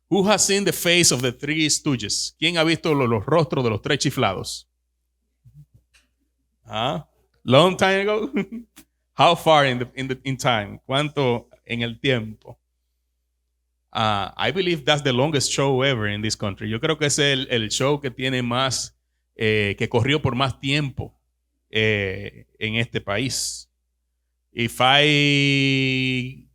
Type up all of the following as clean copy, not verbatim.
Who has seen the face of the three stooges? ¿Quién ha visto los rostros de los tres chiflados? Long time ago? How far in time? ¿Cuánto en el tiempo? I believe that's the longest show ever in this country. Yo creo que es el show que tiene más, que corrió por más tiempo en este país. If I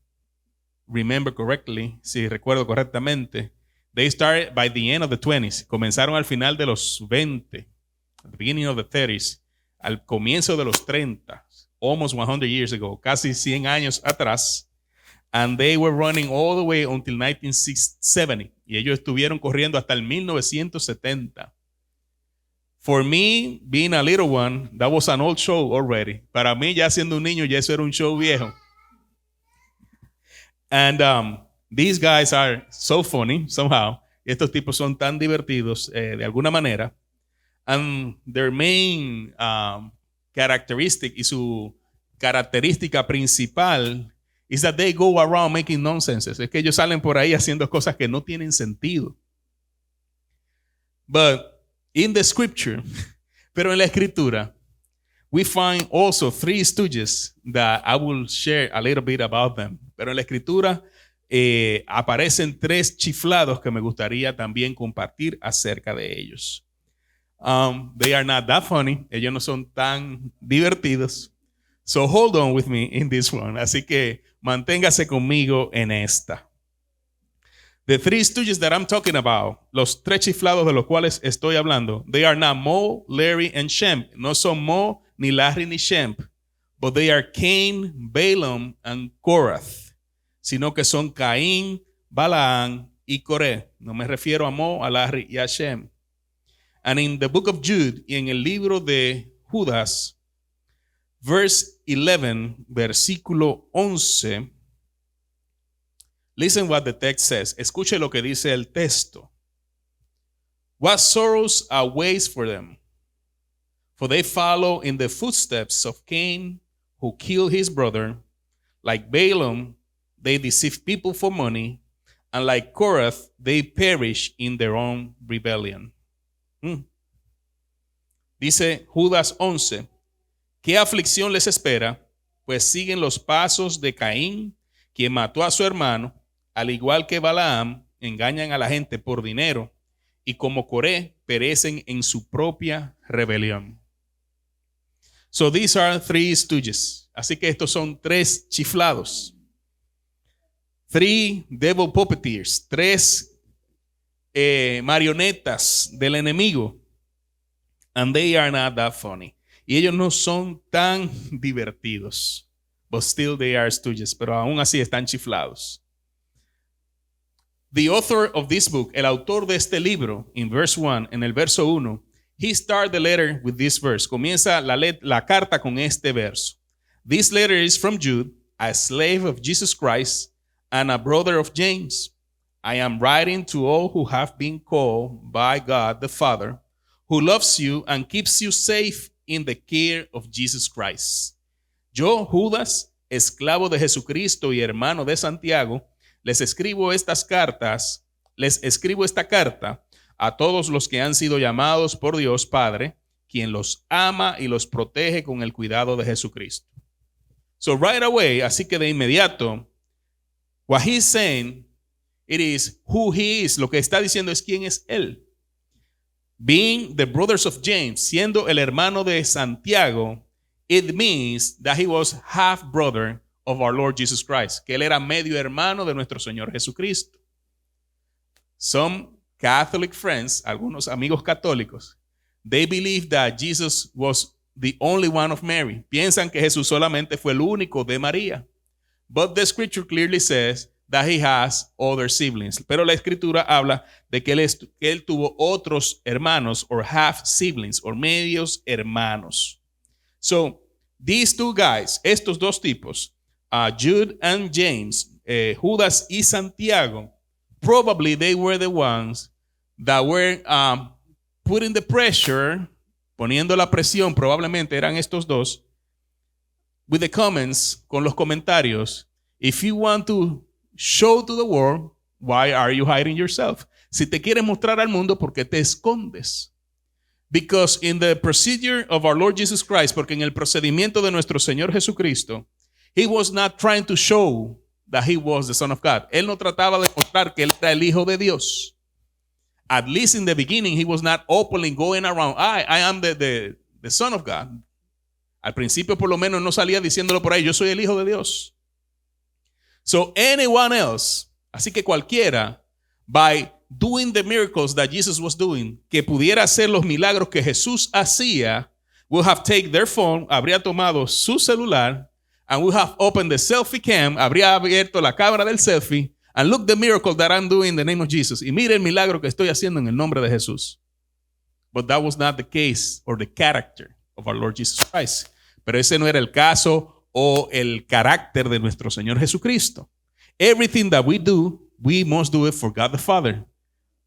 remember correctly, si recuerdo correctamente, they started by the end of the 20s. Comenzaron al final de los 20, at the beginning of the 30s, al comienzo de los 30, almost 100 years ago, casi 100 años atrás. And they were running all the way until 1970. Y ellos estuvieron corriendo hasta el 1970. For me, being a little one, that was an old show already. Para mí, ya siendo un niño, ya eso era un show viejo. And these guys are so funny, somehow. Estos tipos son tan divertidos, de alguna manera. And their main characteristic y su característica principal is that they go around making nonsense. Es que ellos salen por ahí haciendo cosas que no tienen sentido. But in the scripture, pero en la escritura, we find also three stooges that I will share a little bit about them. Pero en la escritura aparecen tres chiflados que me gustaría también compartir acerca de ellos. They are not that funny. Ellos no son tan divertidos. So hold on with me in this one. Así que manténgase conmigo en esta. The three stooges that I'm talking about, los tres chiflados de los cuales estoy hablando, they are not Moe, Larry, and Shemp. No son Moe, ni Larry, ni Shemp. But they are Cain, Balaam, and Korath. Sino que son Caín, Balaam y Coré. No me refiero a Moe, a Larry y a Shem. And in the book of Jude, y en el libro de Judas, verse 11, versículo 11, listen what the text says. Escuche lo que dice el texto. What sorrows awaits for them? For they follow in the footsteps of Cain, who killed his brother. Like Balaam, they deceive people for money. And like Korath, they perish in their own rebellion. Dice Judas 11. ¿Qué aflicción les espera? Pues siguen los pasos de Caín, quien mató a su hermano, al igual que Balaam, engañan a la gente por dinero, y como Coré, perecen en su propia rebelión. So these are three stooges. Así que estos son tres chiflados. Three devil puppeteers. Tres marionetas del enemigo. And they are not that funny. Y ellos no son tan divertidos. But still they are stooges. Pero aún así están chiflados. The author of this book, el autor de este libro, in verse 1, en el verso 1, he started the letter with this verse. Comienza la carta con este verso. This letter is from Jude, a slave of Jesus Christ and a brother of James. I am writing to all who have been called by God the Father, who loves you and keeps you safe in the care of Jesus Christ. Yo, Judas, esclavo de Jesucristo y hermano de Santiago, les escribo esta carta a todos los que han sido llamados por Dios Padre, quien los ama y los protege con el cuidado de Jesucristo. So right away, así que de inmediato, what he's saying, it is who he is. Lo que está diciendo es quién es él. Being the brothers of James, siendo el hermano de Santiago, it means that he was half brother of our Lord Jesus Christ, que él era medio hermano de nuestro Señor Jesucristo. Some Catholic friends, algunos amigos católicos, they believe that Jesus was the only one of Mary. Piensan que Jesús solamente fue el único de María. But the scripture clearly says that he has other siblings. Pero la escritura habla de que él tuvo otros hermanos, or half siblings, or medios hermanos. So, these two guys, estos dos tipos, Jude and James, Judas y Santiago, probably they were the ones that were putting the pressure, poniendo la presión, probablemente eran estos dos, with the comments, con los comentarios. If you want to show to the world Why are you hiding yourself? Si te quieres mostrar al mundo, ¿por qué te escondes? Because in the procedure of our Lord Jesus Christ, porque en el procedimiento de nuestro Señor Jesucristo, he was not trying to show that he was the Son of God. Él no trataba de mostrar que él era el Hijo de Dios. At least in the beginning, he was not openly going around, I am the Son of God. Al principio, por lo menos, no salía diciéndolo por ahí, yo soy el Hijo de Dios. So anyone else, así que cualquiera, by doing the miracles that Jesus was doing, que pudiera hacer los milagros que Jesús hacía, will have taken their phone, habría tomado su celular, and will have opened the selfie cam, habría abierto la cámara del selfie, and look the miracle that I'm doing in the name of Jesus. Y mire el milagro que estoy haciendo en el nombre de Jesús. But that was not the case or the character of our Lord Jesus Christ. Pero ese no era el caso o el carácter de nuestro Señor Jesucristo. Everything that we do, we must do it for God the Father.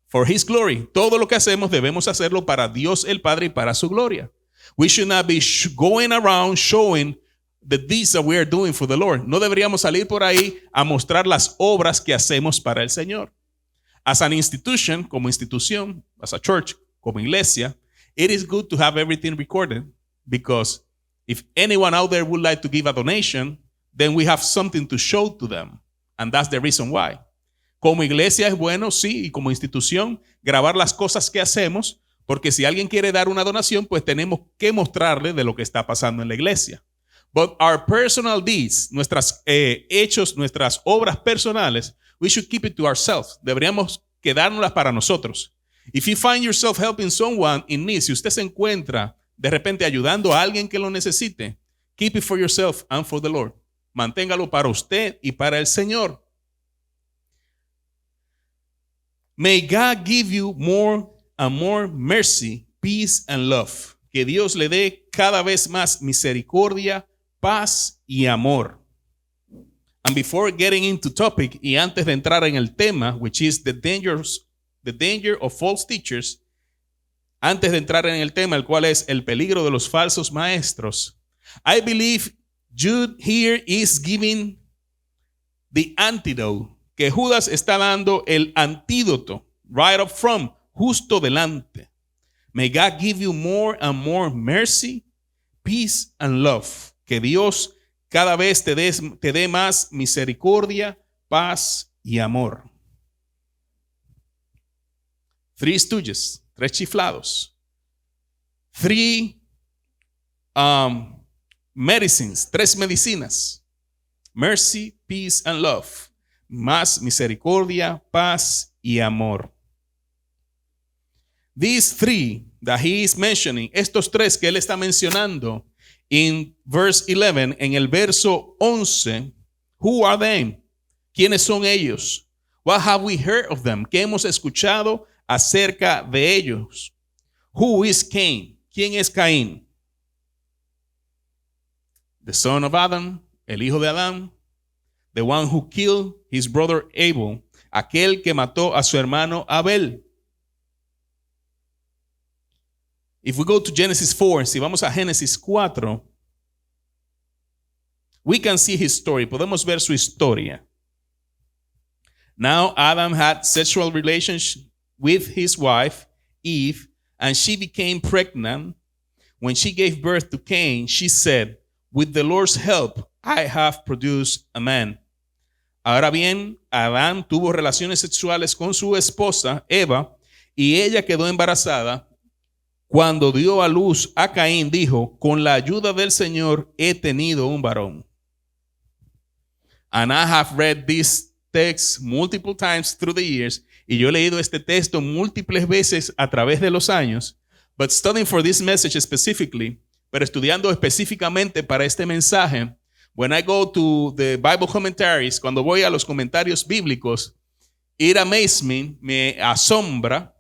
For His glory. Todo lo que hacemos debemos hacerlo para Dios el Padre y para su gloria. We should not be going around showing the deeds that we are doing for the Lord. No deberíamos salir por ahí a mostrar las obras que hacemos para el Señor. As an institution, como institución, as a church, como iglesia, it is good to have everything recorded, because if anyone out there would like to give a donation, then we have something to show to them. And that's the reason why. Como iglesia es bueno, sí, y como institución, grabar las cosas que hacemos, porque si alguien quiere dar una donación, pues tenemos que mostrarle de lo que está pasando en la iglesia. But our personal deeds, nuestras hechos, nuestras obras personales, we should keep it to ourselves. Deberíamos quedárnoslas para nosotros. If you find yourself helping someone in need, si usted se encuentra de repente ayudando a alguien que lo necesite, keep it for yourself and for the Lord. Manténgalo para usted y para el Señor. May God give you more and more mercy, peace and love. Que Dios le dé cada vez más misericordia, paz y amor. And before getting into topic, y antes de entrar en el tema, which is the danger of false teachers, antes de entrar en el tema, el cual es el peligro de los falsos maestros, I believe Jude here is giving the antidote, que Judas está dando el antídoto, right up front, justo delante. May God give you more and more mercy, peace and love. Que Dios cada vez te dé más misericordia, paz y amor. Three stooges, tres chiflados. Three medicines, tres medicinas. Mercy, peace and love. Más misericordia, paz y amor. These three that he is mentioning, estos tres que él está mencionando, in verse 11, en el verso 11, who are they? ¿Quiénes son ellos? What have we heard of them? ¿Qué hemos escuchado acerca de ellos? Who is Cain? ¿Quién es Caín? The son of Adam, el hijo de Adán, the one who killed his brother Abel, aquel que mató a su hermano Abel. If we go to Genesis 4, si vamos a Génesis 4, we can see his story. Podemos ver su historia. Now Adam had sexual relations with his wife, Eve, and she became pregnant. When she gave birth to Cain, she said, with the Lord's help, I have produced a man. Ahora bien, Adán tuvo relaciones sexuales con su esposa, Eva, y ella quedó embarazada. Cuando dio a luz a Caín, dijo, con la ayuda del Señor he tenido un varón. And I have read this text multiple times through the years, y yo he leído este texto múltiples veces a través de los años, but studying for this message specifically, pero estudiando específicamente para este mensaje, when I go to the Bible commentaries, cuando voy a los comentarios bíblicos, it amazes me, me asombra.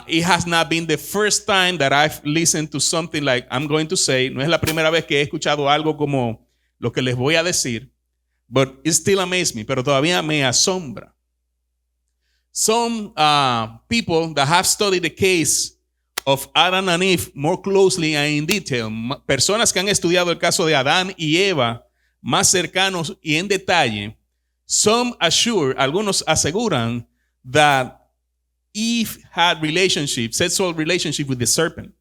It has not been the first time that I've listened to something like I'm going to say. No es la primera vez que he escuchado algo como lo que les voy a decir. But it still amazes me. Pero todavía me asombra. Some people that have studied the case of Adam and Eve more closely and in detail. Personas que han estudiado el caso de Adán y Eva más cercanos y en detalle algunos aseguran that Eve had sexual relationship with the serpent.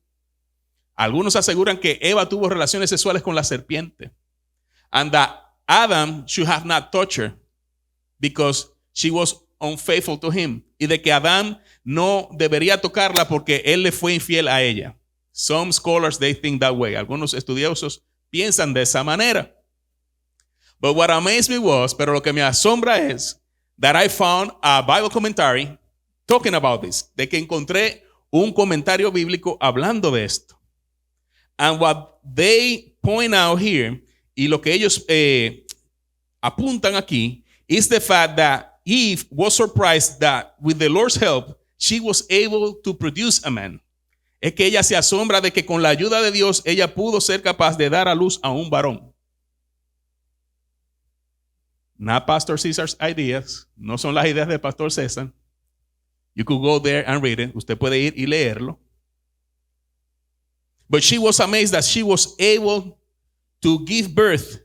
Algunos aseguran que Eva tuvo relaciones sexuales con la serpiente. And that Adam should have not touched her because she was unfaithful to him. Y de que Adán no debería tocarla porque él le fue infiel a ella. Some scholars, they think that way. Algunos estudiosos piensan de esa manera. But what amazed me pero lo que me asombra es that I found a Bible commentary talking about this. De que encontré un comentario bíblico hablando de esto. And what they point out here, y lo que ellos apuntan aquí, is the fact that Eve was surprised that with the Lord's help, she was able to produce a man. Es que ella se asombra de que con la ayuda de Dios, ella pudo ser capaz de dar a luz a un varón. Not Pastor Cesar's ideas, no son las ideas del Pastor César. You could go there and read it. Usted puede ir y leerlo. But she was amazed that she was able to give birth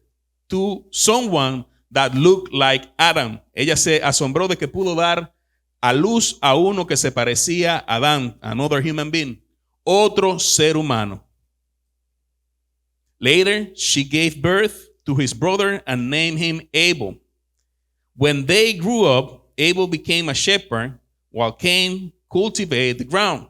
to someone that looked like Adam. Ella se asombró de que pudo dar a luz a uno que se parecía a Adán, another human being, otro ser humano. Later, she gave birth to his brother and named him Abel. When they grew up, Abel became a shepherd while Cain cultivated the ground.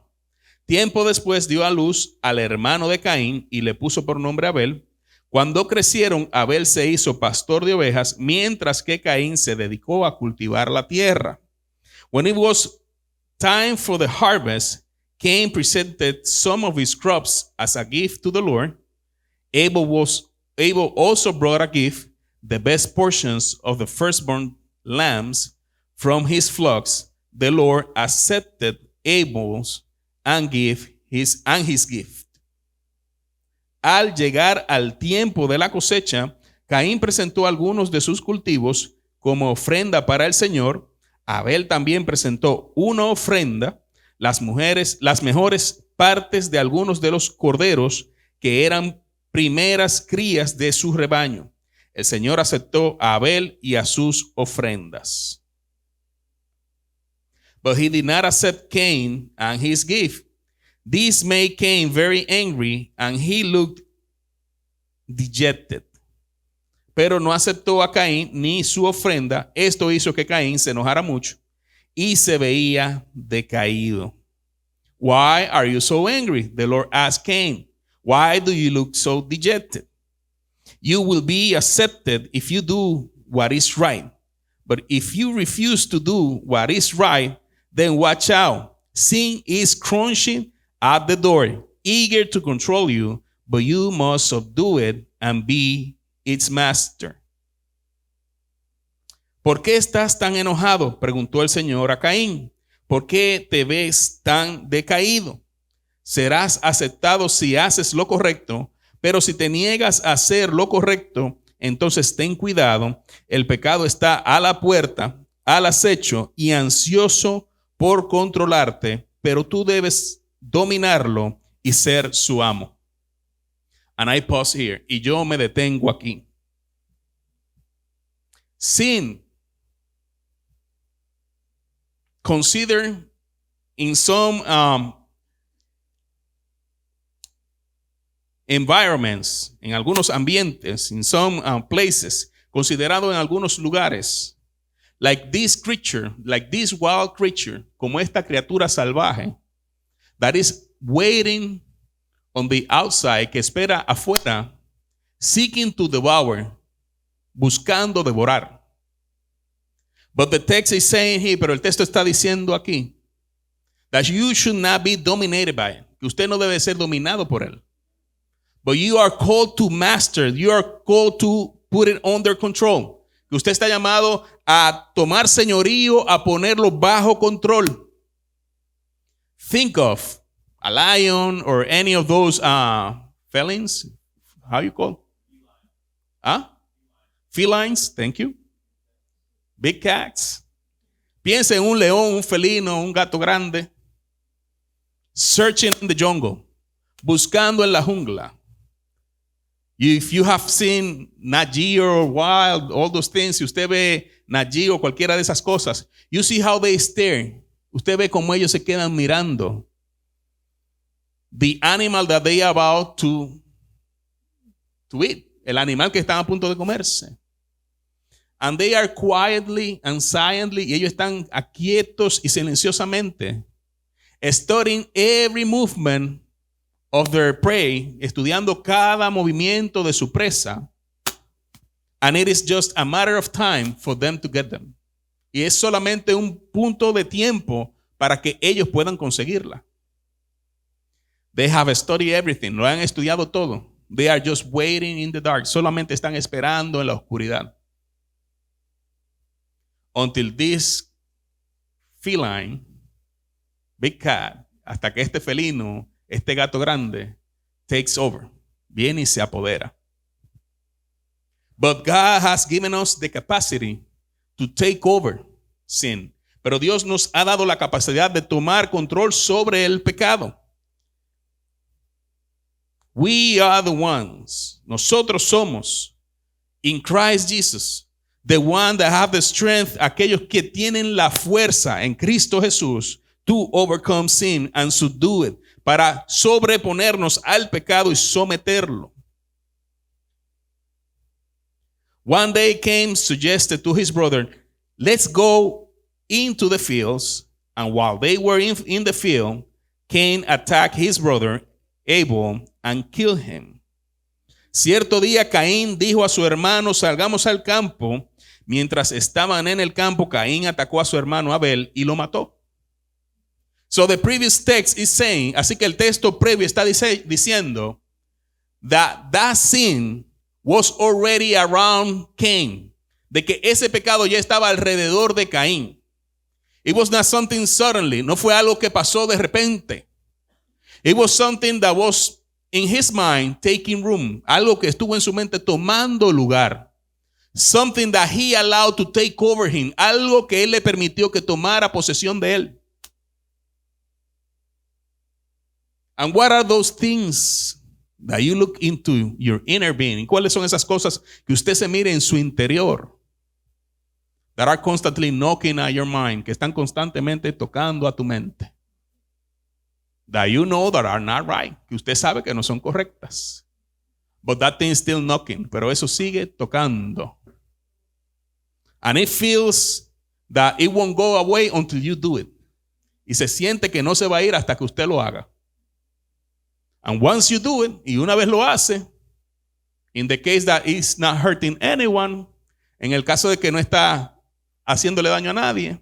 Tiempo después dio a luz al hermano de Caín y le puso por nombre Abel. Cuando crecieron, Abel se hizo pastor de ovejas, mientras que Caín se dedicó a cultivar la tierra. When it was time for the harvest, Cain presented some of his crops as a gift to the Lord. Abel also brought a gift, the best portions of the firstborn lambs from his flocks. The Lord accepted Abel's and his gift. Al llegar al tiempo de la cosecha, Caín presentó algunos de sus cultivos como ofrenda para el Señor. Abel también presentó una ofrenda, las mejores partes de algunos de los corderos que eran primeras crías de su rebaño. El Señor aceptó a Abel y a sus ofrendas. But he did not accept Cain and his gift. This made Cain very angry, and he looked dejected. Pero no aceptó a Caín ni su ofrenda. Esto hizo que Caín se enojara mucho y se veía decaído. Why are you so angry? The Lord asked Cain. Why do you look so dejected? You will be accepted if you do what is right. But if you refuse to do what is right, then watch out. Sin is crouching at the door, eager to control you, but you must subdue it and be its master. ¿Por qué estás tan enojado?, preguntó el Señor a Caín. ¿Por qué te ves tan decaído? Serás aceptado si haces lo correcto, pero si te niegas a hacer lo correcto, entonces ten cuidado. El pecado está a la puerta, al acecho y ansioso por controlarte, pero tú debes dominarlo y ser su amo. And I pause here. Y yo me detengo aquí. Sin consider in some environments, en algunos ambientes, in some places, considerado en algunos lugares, like this creature, like this wild creature, como esta criatura salvaje, that is waiting on the outside, que espera afuera, seeking to devour, buscando devorar. But the text is saying here, pero el texto está diciendo aquí, that you should not be dominated by it, que usted no debe ser dominado por él. But you are called to master, you are called to put it under control. Que usted está llamado a tomar señorío, a ponerlo bajo control. Think of a lion or any of those felines. How you call? Felines, thank you. Big cats. Piensa en un león, un felino, un gato grande. Searching in the jungle. Buscando en la jungla. If you have seen Nat Geo or Wild, all those things, si usted ve Nat Geo o cualquiera de esas cosas, you see how they stare. Usted ve cómo ellos se quedan mirando the animal that they are about to eat, el animal que están a punto de comerse. And they are quietly and silently, y ellos están quietos y silenciosamente, studying every movement of their prey, estudiando cada movimiento de su presa. And it is just a matter of time for them to get them. Y es solamente un punto de tiempo para que ellos puedan conseguirla. They have studied everything. Lo han estudiado todo. They are just waiting in the dark. Solamente están esperando en la oscuridad. Until this feline, big cat, hasta que este felino, este gato grande, takes over. Viene y se apodera. But God has given us the capacity to take over sin. Pero Dios nos ha dado la capacidad de tomar control sobre el pecado. We are the ones. Nosotros somos in Christ Jesus, the one that have the strength, aquellos que tienen la fuerza en Cristo Jesús to overcome sin and subdue it, para sobreponernos al pecado y someterlo. One day Cain suggested to his brother, let's go into the fields. And while they were in the field, Cain attacked his brother Abel and killed him. Cierto día Caín dijo a su hermano, salgamos al campo. Mientras estaban en el campo, Caín atacó a su hermano Abel y lo mató. So the previous text is saying, así que el texto previo está diciendo that sin was already around Cain, de que ese pecado ya estaba alrededor de Caín. It was not something suddenly, no fue algo que pasó de repente. It was something that was in his mind taking room, algo que estuvo en su mente tomando lugar. Something that he allowed to take over him, algo que él le permitió que tomara posesión de él. And what are those things that you look into your inner being? ¿Cuáles son esas cosas que usted se mire en su interior? That are constantly knocking at your mind, que están constantemente tocando a tu mente. That you know that are not right, que usted sabe que no son correctas. But that thing is still knocking, pero eso sigue tocando. And it feels that it won't go away until you do it. Y se siente que no se va a ir hasta que usted lo haga. And once you do it, y una vez lo hace, in the case that it's not hurting anyone, en el caso de que no está haciéndole daño a nadie,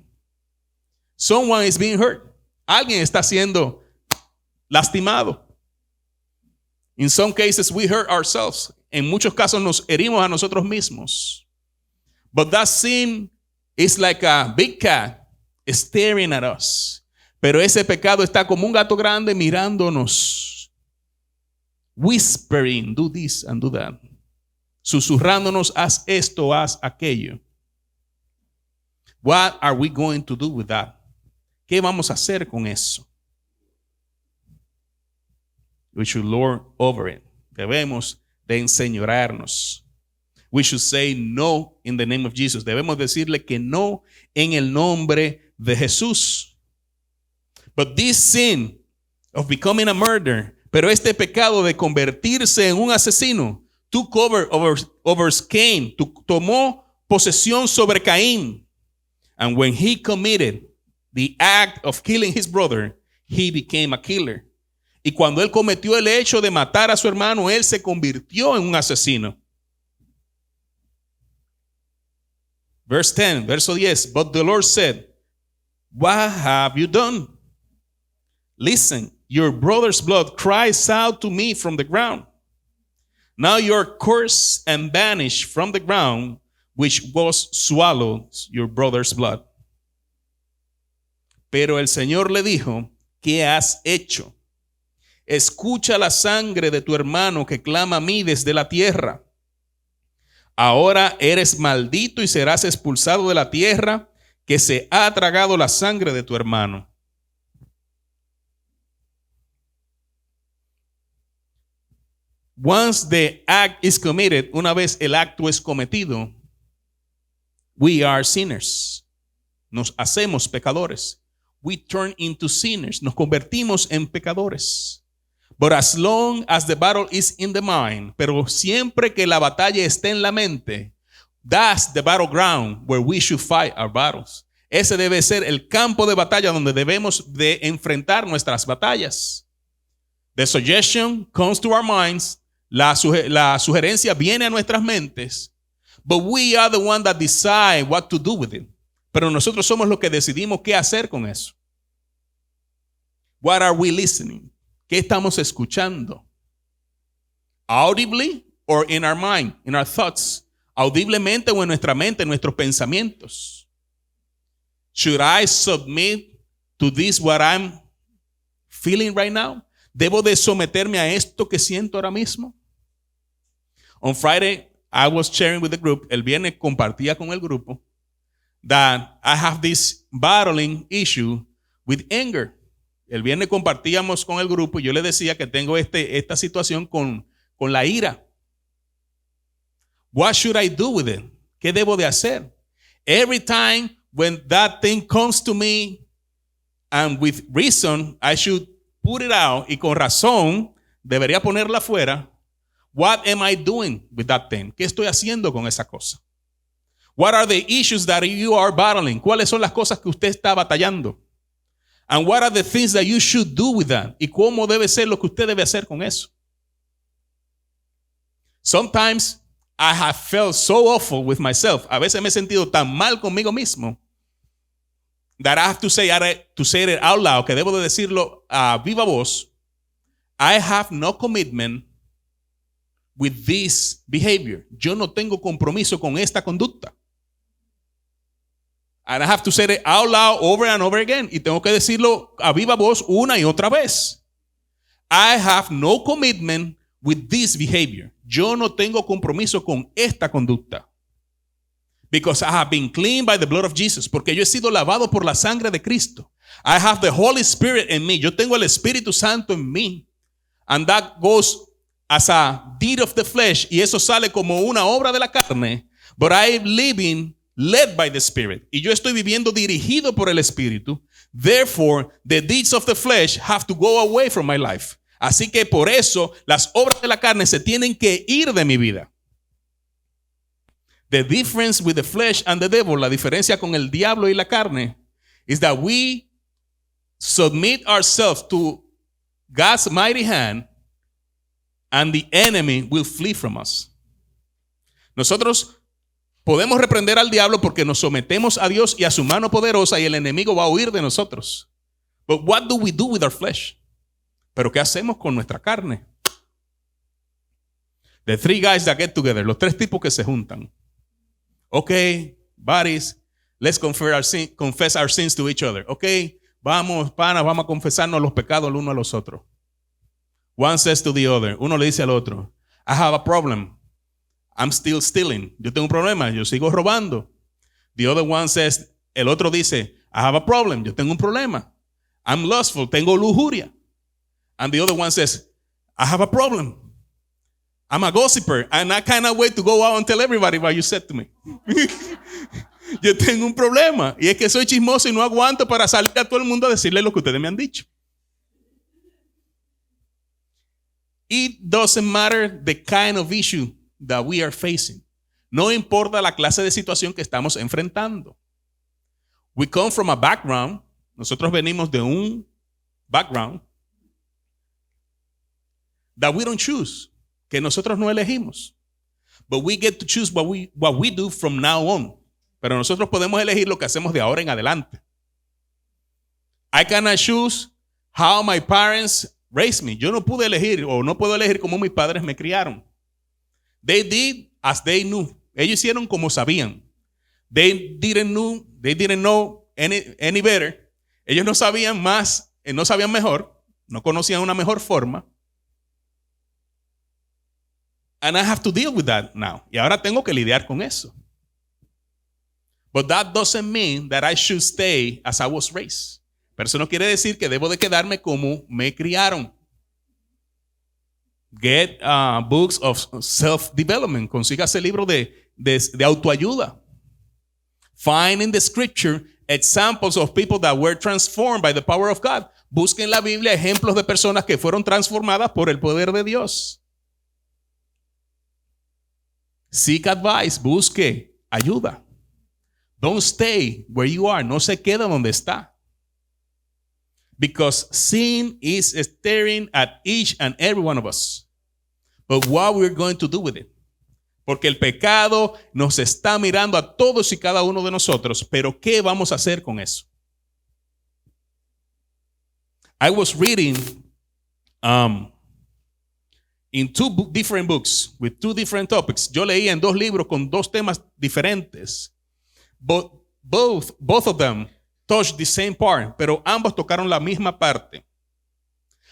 someone is being hurt. Alguien está siendo lastimado. In some cases we hurt ourselves. En muchos casos nos herimos a nosotros mismos. But that sin is like a big cat staring at us. Pero ese pecado está como un gato grande mirándonos. Whispering, do this and do that. Susurrándonos, haz esto, haz aquello. What are we going to do with that? ¿Qué vamos a hacer con eso? We should lord over it. Debemos de enseñorearnos. We should say no in the name of Jesus. Debemos decirle que no en el nombre de Jesús. But this sin of becoming a murderer, pero este pecado de convertirse en un asesino, took over Cain, tomó posesión sobre Caín. And when he committed the act of killing his brother, he became a killer. Y cuando él cometió el hecho de matar a su hermano, él se convirtió en un asesino. Verse 10, verso 10. But the Lord said, what have you done? Listen, your brother's blood cries out to me from the ground. Now you are cursed and banished from the ground, which was swallowed your brother's blood. Pero el Señor le dijo, ¿qué has hecho? Escucha la sangre de tu hermano que clama a mí desde la tierra. Ahora eres maldito y serás expulsado de la tierra que se ha tragado la sangre de tu hermano. once the act is committed, una vez el acto es cometido, we are sinners. Nos hacemos pecadores. We turn into sinners. Nos convertimos en pecadores. But as long as the battle is in the mind, pero siempre que la batalla esté en la mente, that's the battleground where we should fight our battles. Ese debe ser el campo de batalla donde debemos de enfrentar nuestras batallas. The suggestion comes to our minds. La sugerencia viene a nuestras mentes. But we are the one that decide what to do with it. Pero nosotros somos los que decidimos qué hacer con eso. What are we listening? ¿Qué estamos escuchando? Audibly or in our mind, in our thoughts? Audiblemente o en nuestra mente, en nuestros pensamientos. Should I submit to this what I'm feeling right now? ¿Debo de someterme a esto que siento ahora mismo? On Friday, I was sharing with the group. El viernes compartía con el grupo that I have this battling issue with anger. El viernes compartíamos con el grupo y yo le decía que tengo esta situación con la ira. What should I do with it? ¿Qué debo de hacer? Every time when that thing comes to me and with reason, I should put it out, y con razón debería ponerla afuera. What am I doing with that thing? ¿Qué estoy haciendo con esa cosa? What are the issues that you are battling? ¿Cuáles son las cosas que usted está batallando? And what are the things that you should do with that? ¿Y cómo debe ser lo que usted debe hacer con eso? Sometimes I have felt so awful with myself. A veces me he sentido tan mal conmigo mismo that I have to say it out loud, que debo de decirlo a viva voz. I have no commitment with this behavior. Yo no tengo compromiso con esta conducta. And I have to say it out loud over and over again. Y tengo que decirlo a viva voz una y otra vez. I have no commitment with this behavior. Yo no tengo compromiso con esta conducta. Because I have been cleaned by the blood of Jesus. Porque yo he sido lavado por la sangre de Cristo. I have the Holy Spirit in me. Yo tengo el Espíritu Santo en mí. And that goes as a deed of the flesh. Y eso sale como una obra de la carne. But I am living led by the Spirit. Y yo estoy viviendo dirigido por el Espíritu. Therefore, the deeds of the flesh have to go away from my life. Así que por eso las obras de la carne se tienen que ir de mi vida. The difference with the flesh and the devil, la diferencia con el diablo y la carne, is that we submit ourselves to God's mighty hand and the enemy will flee from us. Nosotros podemos reprender al diablo porque nos sometemos a Dios y a su mano poderosa y el enemigo va a huir de nosotros. But what do we do with our flesh? ¿Pero qué hacemos con nuestra carne? The three guys that get together, los tres tipos que se juntan. Okay, buddies, let's confess our sins to each other. Okay, vamos, panas, vamos a confesarnos los pecados el uno a los otros. One says to the other, uno le dice al otro, I have a problem. I'm still stealing. Yo tengo un problema, yo sigo robando. The other one says, el otro dice, I have a problem. Yo tengo un problema. I'm lustful, tengo lujuria. And the other one says, I have a problem. I'm a gossiper, and I cannot wait to go out and tell everybody what you said to me. Yo tengo un problema, y es que soy chismoso y no aguanto para salir a todo el mundo a decirle lo que ustedes me han dicho. It doesn't matter the kind of issue that we are facing. No importa la clase de situación que estamos enfrentando. We come from a background. Nosotros venimos de un background that we don't choose, que nosotros no elegimos. But we get to choose what we do from now on. Pero nosotros podemos elegir lo que hacemos de ahora en adelante. I cannot choose how my parents raised me. Yo no pude elegir o no puedo elegir cómo mis padres me criaron. They did as they knew. Ellos hicieron como sabían. They didn't know any better. Ellos no sabían más, no sabían mejor, no conocían una mejor forma. And I have to deal with that now. Y ahora tengo que lidiar con eso. But that doesn't mean that I should stay as I was raised. Pero eso no quiere decir que debo de quedarme como me criaron. Get books of self-development. Consígase libros de autoayuda. Find in the scripture examples of people that were transformed by the power of God. Busquen en la Biblia ejemplos de personas que fueron transformadas por el poder de Dios. Seek advice. Busque ayuda. Don't stay where you are. No se queda donde está. Because sin is staring at each and every one of us. But what we're going to do with it. Porque el pecado nos está mirando a todos y cada uno de nosotros. Pero ¿qué vamos a hacer con eso? I was reading in two different books with two different topics. Yo leía en dos libros con dos temas diferentes. But both of them touched the same part, pero ambos tocaron la misma parte.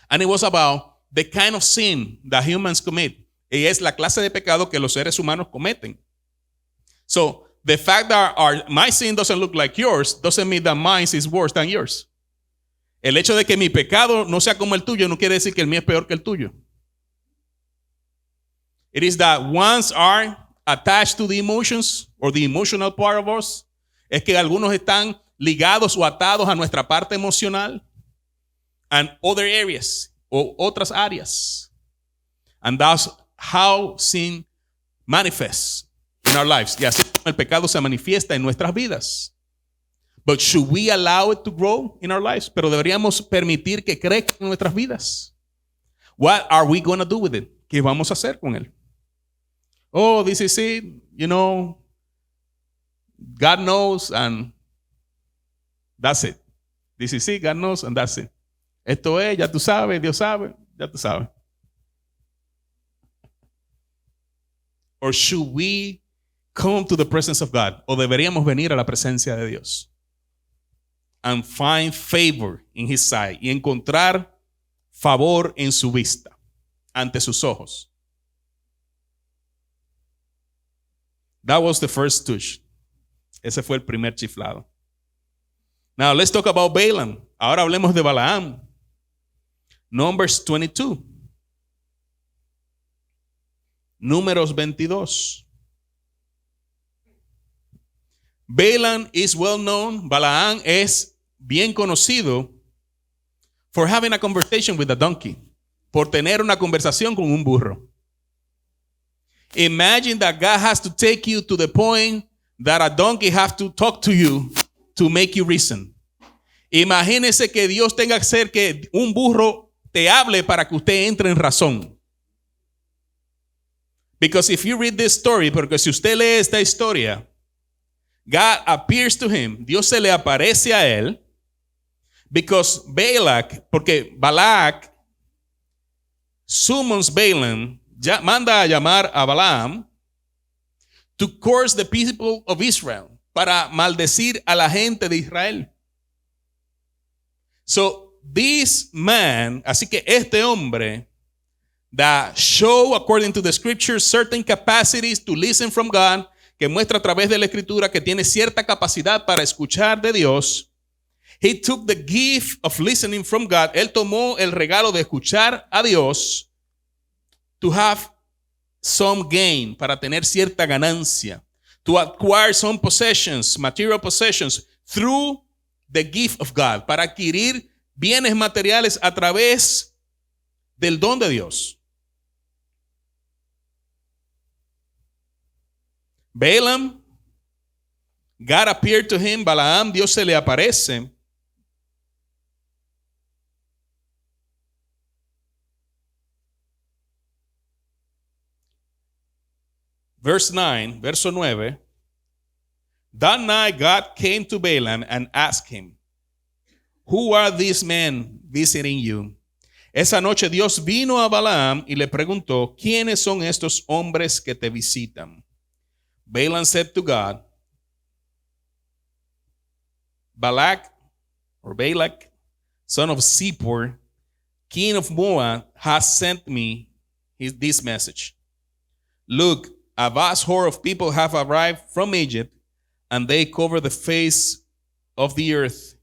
And it was about the kind of sin that humans commit. Y es la clase de pecado que los seres humanos cometen. So, the fact that my sin doesn't look like yours doesn't mean that mine is worse than yours. El hecho de que mi pecado no sea como el tuyo no quiere decir que el mío es peor que el tuyo. It is that ones are attached to the emotions or the emotional part of us. Es que algunos están ligados o atados a nuestra parte emocional and other areas o otras áreas. And that's how sin manifests in our lives. Y así el pecado se manifiesta en nuestras vidas. But should we allow it to grow in our lives? Pero deberíamos permitir que crezca en nuestras vidas. What are we going to do with it? ¿Qué vamos a hacer con él? Oh, this is it. You know, God knows and that's it. This is it. God knows and that's it. Esto es, ya tú sabes, Dios sabe, ya tú sabes. Or should we come to the presence of God? O deberíamos venir a la presencia de Dios and find favor in His sight y encontrar favor en su vista, ante sus ojos. That was the first touch. Ese fue el primer chiflado. Now let's talk about Balaam. Ahora hablemos de Balaam. Numbers 22. Números 22. Balaam is well known. Balaam es bien conocido for having a conversation with a donkey. Por tener una conversación con un burro. Imagine that God has to take you to the point that a donkey has to talk to you to make you reason. Imagínese que Dios tenga que hacer que un burro te hable para que usted entre en razón. Because if you read this story, porque si usted lee esta historia, God appears to him, Dios se le aparece a él, because Balak summons Balaam, manda a llamar a Balaam to curse the people of Israel, para maldecir a la gente de Israel. So this man, así que este hombre, that show according to the scriptures certain capacities to listen from God, que muestra a través de la escritura que tiene cierta capacidad para escuchar de Dios. He took the gift of listening from God. Él tomó el regalo de escuchar a Dios to have some gain, para tener cierta ganancia, to acquire some possessions, material possessions, through the gift of God, para adquirir bienes materiales a través del don de Dios. Balaam, God appeared to him. Balaam, Dios se le aparece. Verse 9, verso 9. That night God came to Balaam and asked him, Who are these men visiting you? Esa noche Dios vino a Balaam y le preguntó, ¿quiénes son estos hombres que te visitan? Balaam said to God, Balak, son of Zippor, king of Moab, has sent me this message. Look, a vast horde of people have arrived from Egypt, and they cover the face of the earth.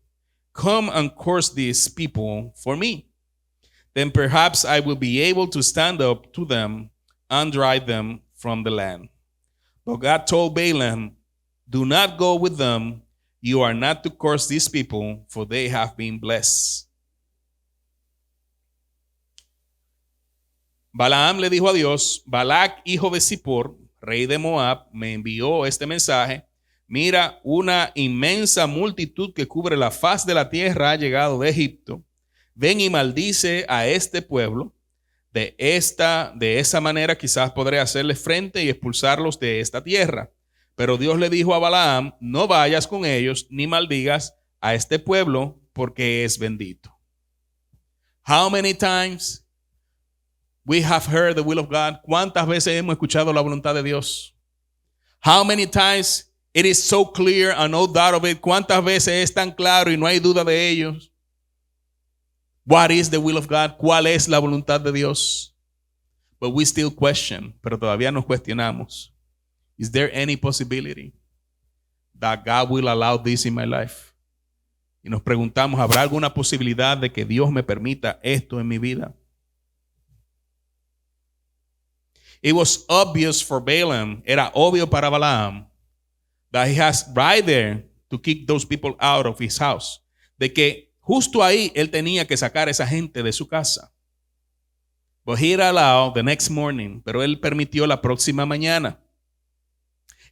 Come and curse these people for me. then perhaps I will be able to stand up to them and drive them from the land. But God told Balaam, do not go with them. You are not to curse these people, for they have been blessed. Balaam le dijo a Dios, Balac, hijo de Zippor, rey de Moab, me envió este mensaje. Mira, una inmensa multitud que cubre la faz de la tierra ha llegado de Egipto. Ven y maldice a este pueblo. De esa manera quizás podré hacerles frente y expulsarlos de esta tierra. Pero Dios le dijo a Balaam, no vayas con ellos ni maldigas a este pueblo porque es bendito. How many times we have heard the will of God? ¿Cuántas veces hemos escuchado la voluntad de Dios? How many times it is so clear and no doubt of it? ¿Cuántas veces es tan claro y no hay duda de ellos? What is the will of God? ¿Cuál es la voluntad de Dios? But we still question, pero todavía nos cuestionamos. Is there any possibility that God will allow this in my life? Y nos preguntamos, ¿habrá alguna posibilidad de que Dios me permita esto en mi vida? It was obvious for Balaam, era obvio para Balaam, that he has right there to kick those people out of his house. De que justo ahí él tenía que sacar a esa gente de su casa. But he allowed the next morning, pero él permitió la próxima mañana.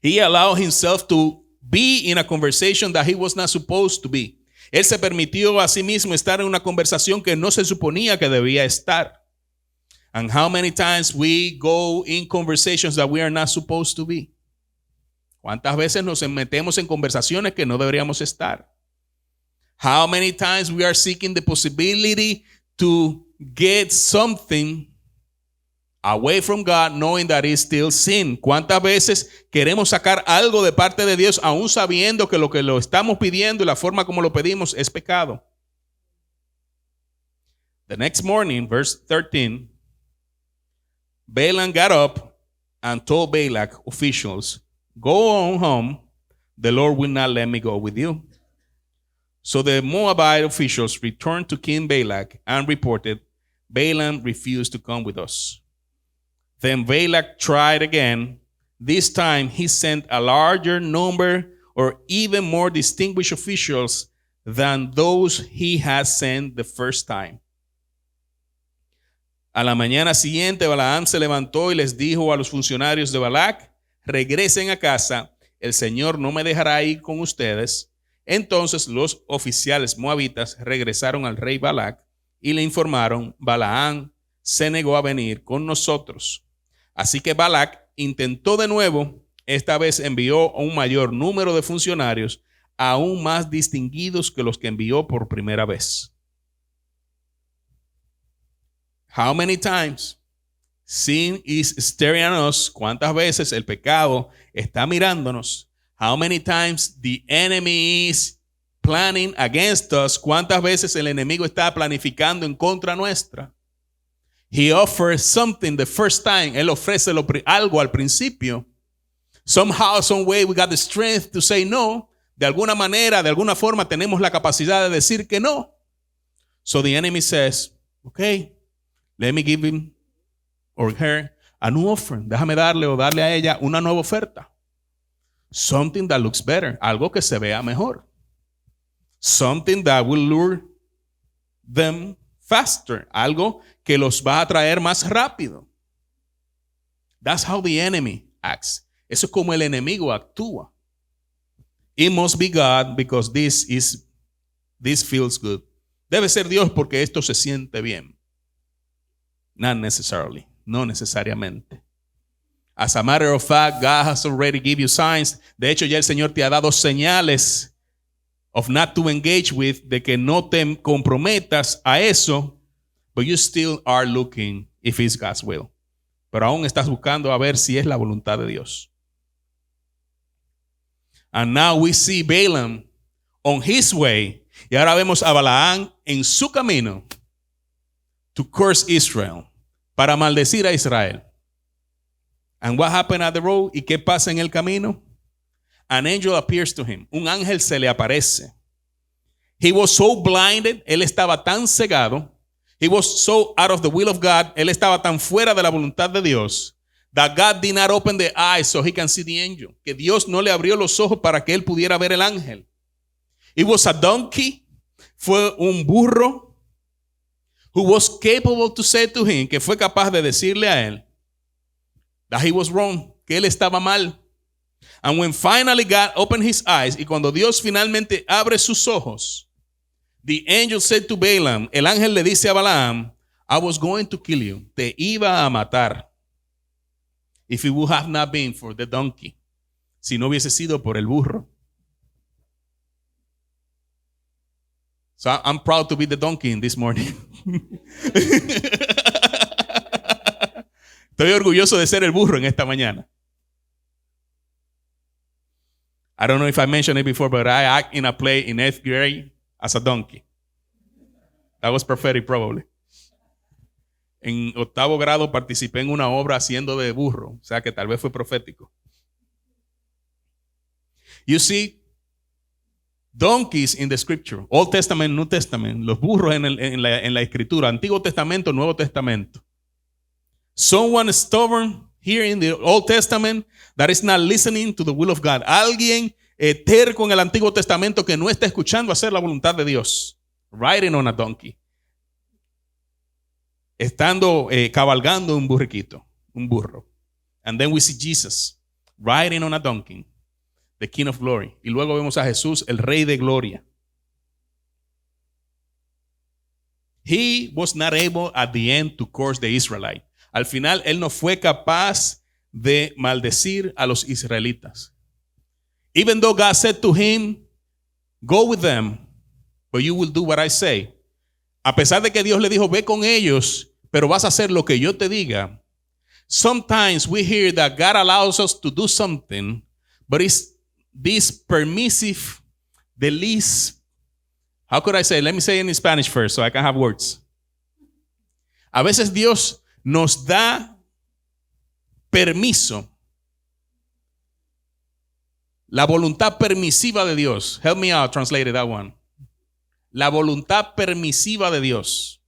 He allowed himself to be in a conversation that he was not supposed to be. Él se permitió a sí mismo estar en una conversación que no se suponía que debía estar. And how many times we go in conversations that we are not supposed to be? ¿Cuántas veces nos metemos en conversaciones que no deberíamos estar? How many times we are seeking the possibility to get something away from God, knowing that it's still sin? ¿Cuántas veces queremos sacar algo de parte de Dios aún sabiendo que lo estamos pidiendo y la forma como lo pedimos es pecado? The next morning, verse 13, Balaam got up and told Balak officials, go on home, the Lord will not let me go with you. So the Moabite officials returned to King Balak and reported, Balaam refused to come with us. Then Balak tried again. This time he sent a larger number or even more distinguished officials than those he had sent the first time. A la mañana siguiente, Balaam se levantó y les dijo a los funcionarios de Balac, regresen a casa, el Señor no me dejará ir con ustedes. Entonces los oficiales moabitas regresaron al rey Balac y le informaron, Balaam se negó a venir con nosotros. Así que Balac intentó de nuevo, esta vez envió a un mayor número de funcionarios, aún más distinguidos que los que envió por primera vez. How many times sin is staring at us? ¿Cuántas veces el pecado está mirándonos? How many times the enemy is planning against us? ¿Cuántas veces el enemigo está planificando en contra nuestra? He offers something the first time. Él ofrece algo al principio. Somehow, some way, we got the strength to say no. De alguna manera, de alguna forma, tenemos la capacidad de decir que no. So the enemy says, okay, let me give him or her a new offering. Déjame darle o darle a ella una nueva oferta. Something that looks better. Algo que se vea mejor. Something that will lure them faster. Algo que los va a traer más rápido. That's how the enemy acts. Eso es como el enemigo actúa. It must be God because this feels good. Debe ser Dios porque esto se siente bien. Not necessarily. No necesariamente. As a matter of fact, God has already given you signs. De hecho, ya el Señor te ha dado señales of not to engage with, de que no te comprometas a eso, but you still are looking if it's God's will. Pero aún estás buscando a ver si es la voluntad de Dios. And now we see Balaam on his way. Y ahora vemos a Balaam en su camino to curse Israel, para maldecir a Israel. And what happened at the road? ¿Y qué pasa en el camino? An angel appears to him. Un ángel se le aparece. He was so blinded, él estaba tan cegado. He was so out of the will of God. Él estaba tan fuera de la voluntad de Dios. That God did not open the eyes so he can see the angel. Que Dios no le abrió los ojos para que él pudiera ver el ángel. It was a donkey. Fue un burro. Who was capable to say to him. Que fue capaz de decirle a él. That he was wrong. Que él estaba mal. And when finally God opened his eyes. Y cuando Dios finalmente abre sus ojos. The angel said to Balaam. El ángel le dice a Balaam. I was going to kill you. Te iba a matar. If it would have not been for the donkey. Si no hubiese sido por el burro. So I'm proud to be the donkey in this morning. Estoy orgulloso de ser el burro en esta mañana. I don't know if I mentioned it before, but I act in a play in 8th grade as a donkey. That was prophetic probably. En 8º grado participé en una obra haciendo de burro, o sea que tal vez fue profético. You see, donkeys in the scripture, Old Testament, New Testament, los burros en la escritura, Antiguo Testamento, Nuevo Testamento. Someone stubborn here in the Old Testament that is not listening to the will of God. Alguien terco en el Antiguo Testamento que no está escuchando hacer la voluntad de Dios. Riding on a donkey. Estando cabalgando un burriquito, un burro. And then we see Jesus riding on a donkey, the King of Glory. Y luego vemos a Jesús, el Rey de Gloria. He was not able at the end to curse the Israelites. Al final, él no fue capaz de maldecir a los israelitas. Even though God said to him, go with them, but you will do what I say. A pesar de que Dios le dijo, ve con ellos, pero vas a hacer lo que yo te diga. Sometimes we hear that God allows us to do something, but it's this permissive, the least, how could I say? Let me say it in Spanish first so I can have words. A veces Dios nos da permiso. La voluntad permisiva de Dios. Help me out, translate that one. La voluntad permisiva de Dios.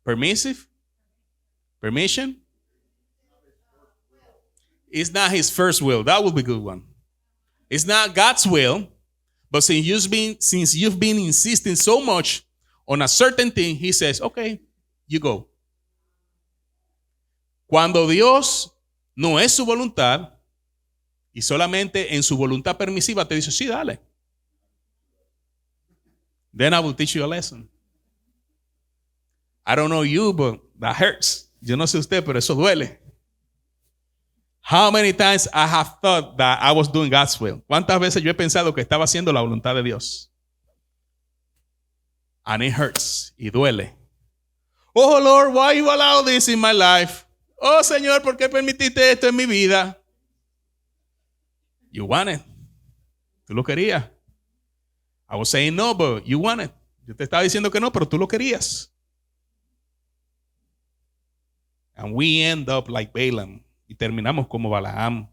Permissive? Permission? It's not his first will. That would be a good one. It's not God's will, but since you've been insisting so much on a certain thing, he says, okay, you go. Cuando Dios no es su voluntad y solamente en su voluntad permisiva te dice, sí, dale. Then I will teach you a lesson. I don't know you, but that hurts. Yo no sé usted, pero eso duele. How many times I have thought that I was doing God's will? ¿Cuántas veces yo he pensado que estaba haciendo la voluntad de Dios? And it hurts. Y duele. Oh, Lord, why you allow this in my life? Oh, Señor, ¿por qué permitiste esto en mi vida? You want it. Tú lo querías. I was saying no, but you want it. Yo te estaba diciendo que no, pero tú lo querías. And we end up like Balaam. Y terminamos como Balaam.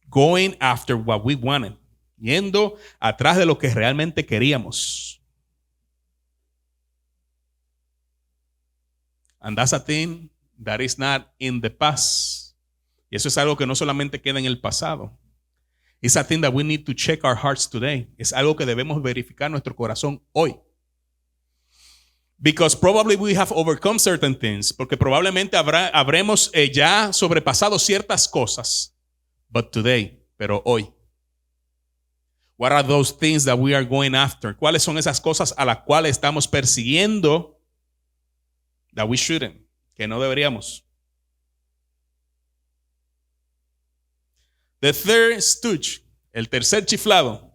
Going after what we wanted. Yendo atrás de lo que realmente queríamos. And that's a thing that is not in the past. Y eso es algo que no solamente queda en el pasado. It's a thing that we need to check our hearts today. Es algo que debemos verificar nuestro corazón hoy. Because probably we have overcome certain things. Porque probablemente habremos ya sobrepasado ciertas cosas. But today, pero hoy. What are those things that we are going after? ¿Cuáles son esas cosas a las cuales estamos persiguiendo that we shouldn't? Que no deberíamos. The third stooge, el tercer chiflado.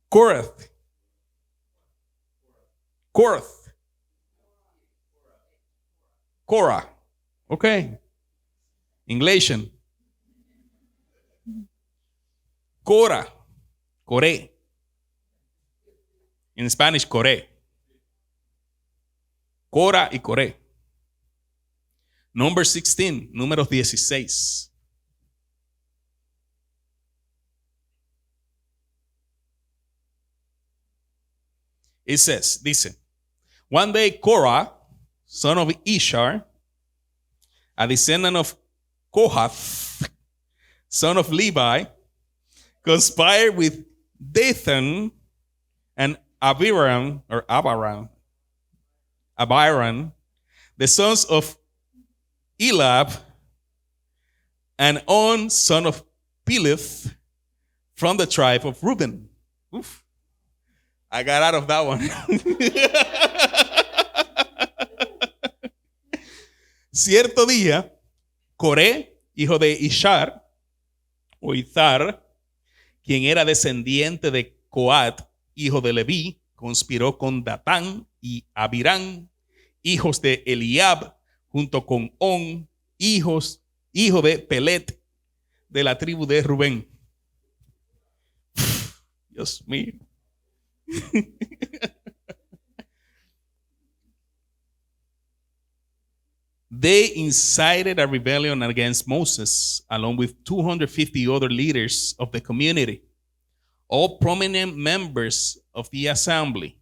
Korath. Korah. Okay. English. Korah. Coré. In Spanish, Coré. Korah y Coré. Number 16, números 16. It says, dice, one day Korah, son of Ishar, a descendant of Kohath, son of Levi, conspired with Dathan and Abiram, the sons of Elab, and On, son of Peleth, from the tribe of Reuben. Oof. I got out of that one. Cierto día, Coré, hijo de Ishar, o Izar, quien era descendiente de Coat, hijo de Leví, conspiró con Datán y Abirán, hijos de Eliab, junto con On, hijo de Pelet, de la tribu de Rubén. Dios mío. They incited a rebellion against Moses, along with 250 other leaders of the community, all prominent members of the assembly.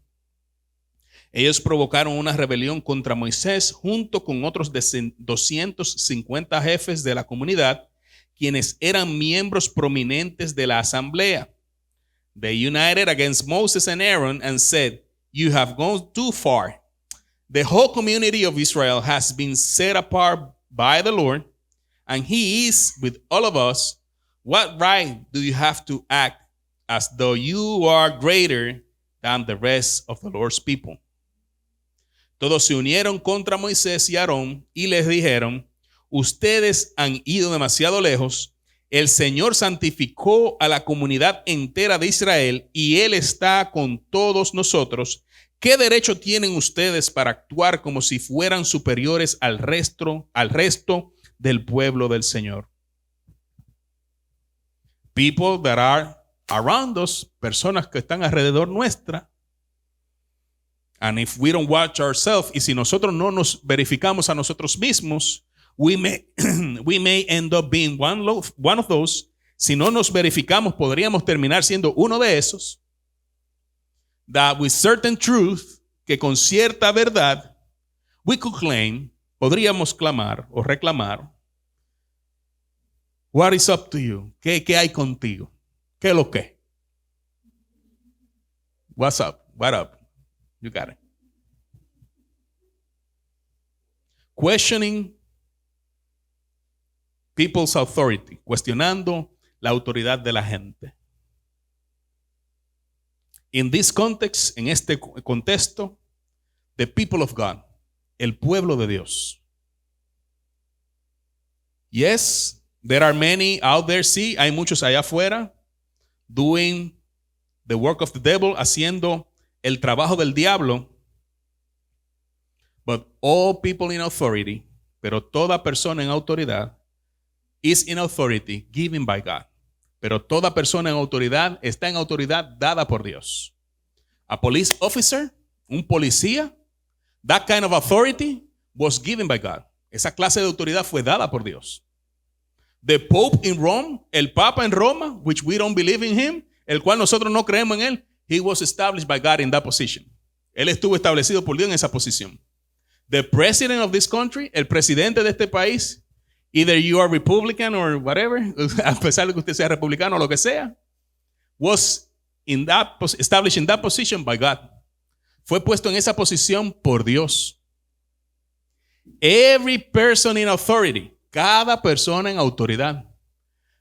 Ellos provocaron una rebelión contra Moisés junto con otros 250 jefes de la comunidad, quienes eran miembros prominentes de la asamblea. They united against Moses and Aaron and said, "You have gone too far. The whole community of Israel has been set apart by the Lord, and he is with all of us. What right do you have to act as though you are greater than the rest of the Lord's people?" Todos se unieron contra Moisés y Aarón y les dijeron, ustedes han ido demasiado lejos. El Señor santificó a la comunidad entera de Israel y Él está con todos nosotros. ¿Qué derecho tienen ustedes para actuar como si fueran superiores al resto del pueblo del Señor? People that are around us, personas que están alrededor nuestra. And if we don't watch ourselves, y si nosotros no nos verificamos a nosotros mismos, we may end up being one of those. Si no nos verificamos, podríamos terminar siendo uno de esos. That with certain truth, que con cierta verdad, we could claim, podríamos clamar o reclamar, what is up to you? ¿Qué hay contigo? ¿Qué es lo que? What's up? What up? You got it. Questioning people's authority, cuestionando la autoridad de la gente. In this context, en este contexto, the people of God, el pueblo de Dios. Yes, there are many out there, sí, hay muchos allá afuera doing the work of the devil, haciendo el trabajo del diablo. But all people in authority, pero toda persona en autoridad, is in authority given by God. Pero toda persona en autoridad está en autoridad dada por Dios. A police officer, un policía, that kind of authority was given by God. Esa clase de autoridad fue dada por Dios. The Pope in Rome, el Papa en Roma, which we don't believe in him, el cual nosotros no creemos en él, he was established by God in that position. Él estuvo establecido por Dios en esa posición. The president of this country, el presidente de este país, either you are Republican or whatever, a pesar de que usted sea republicano o lo que sea, was established in that position by God. Fue puesto en esa posición por Dios. Every person in authority, cada persona en autoridad.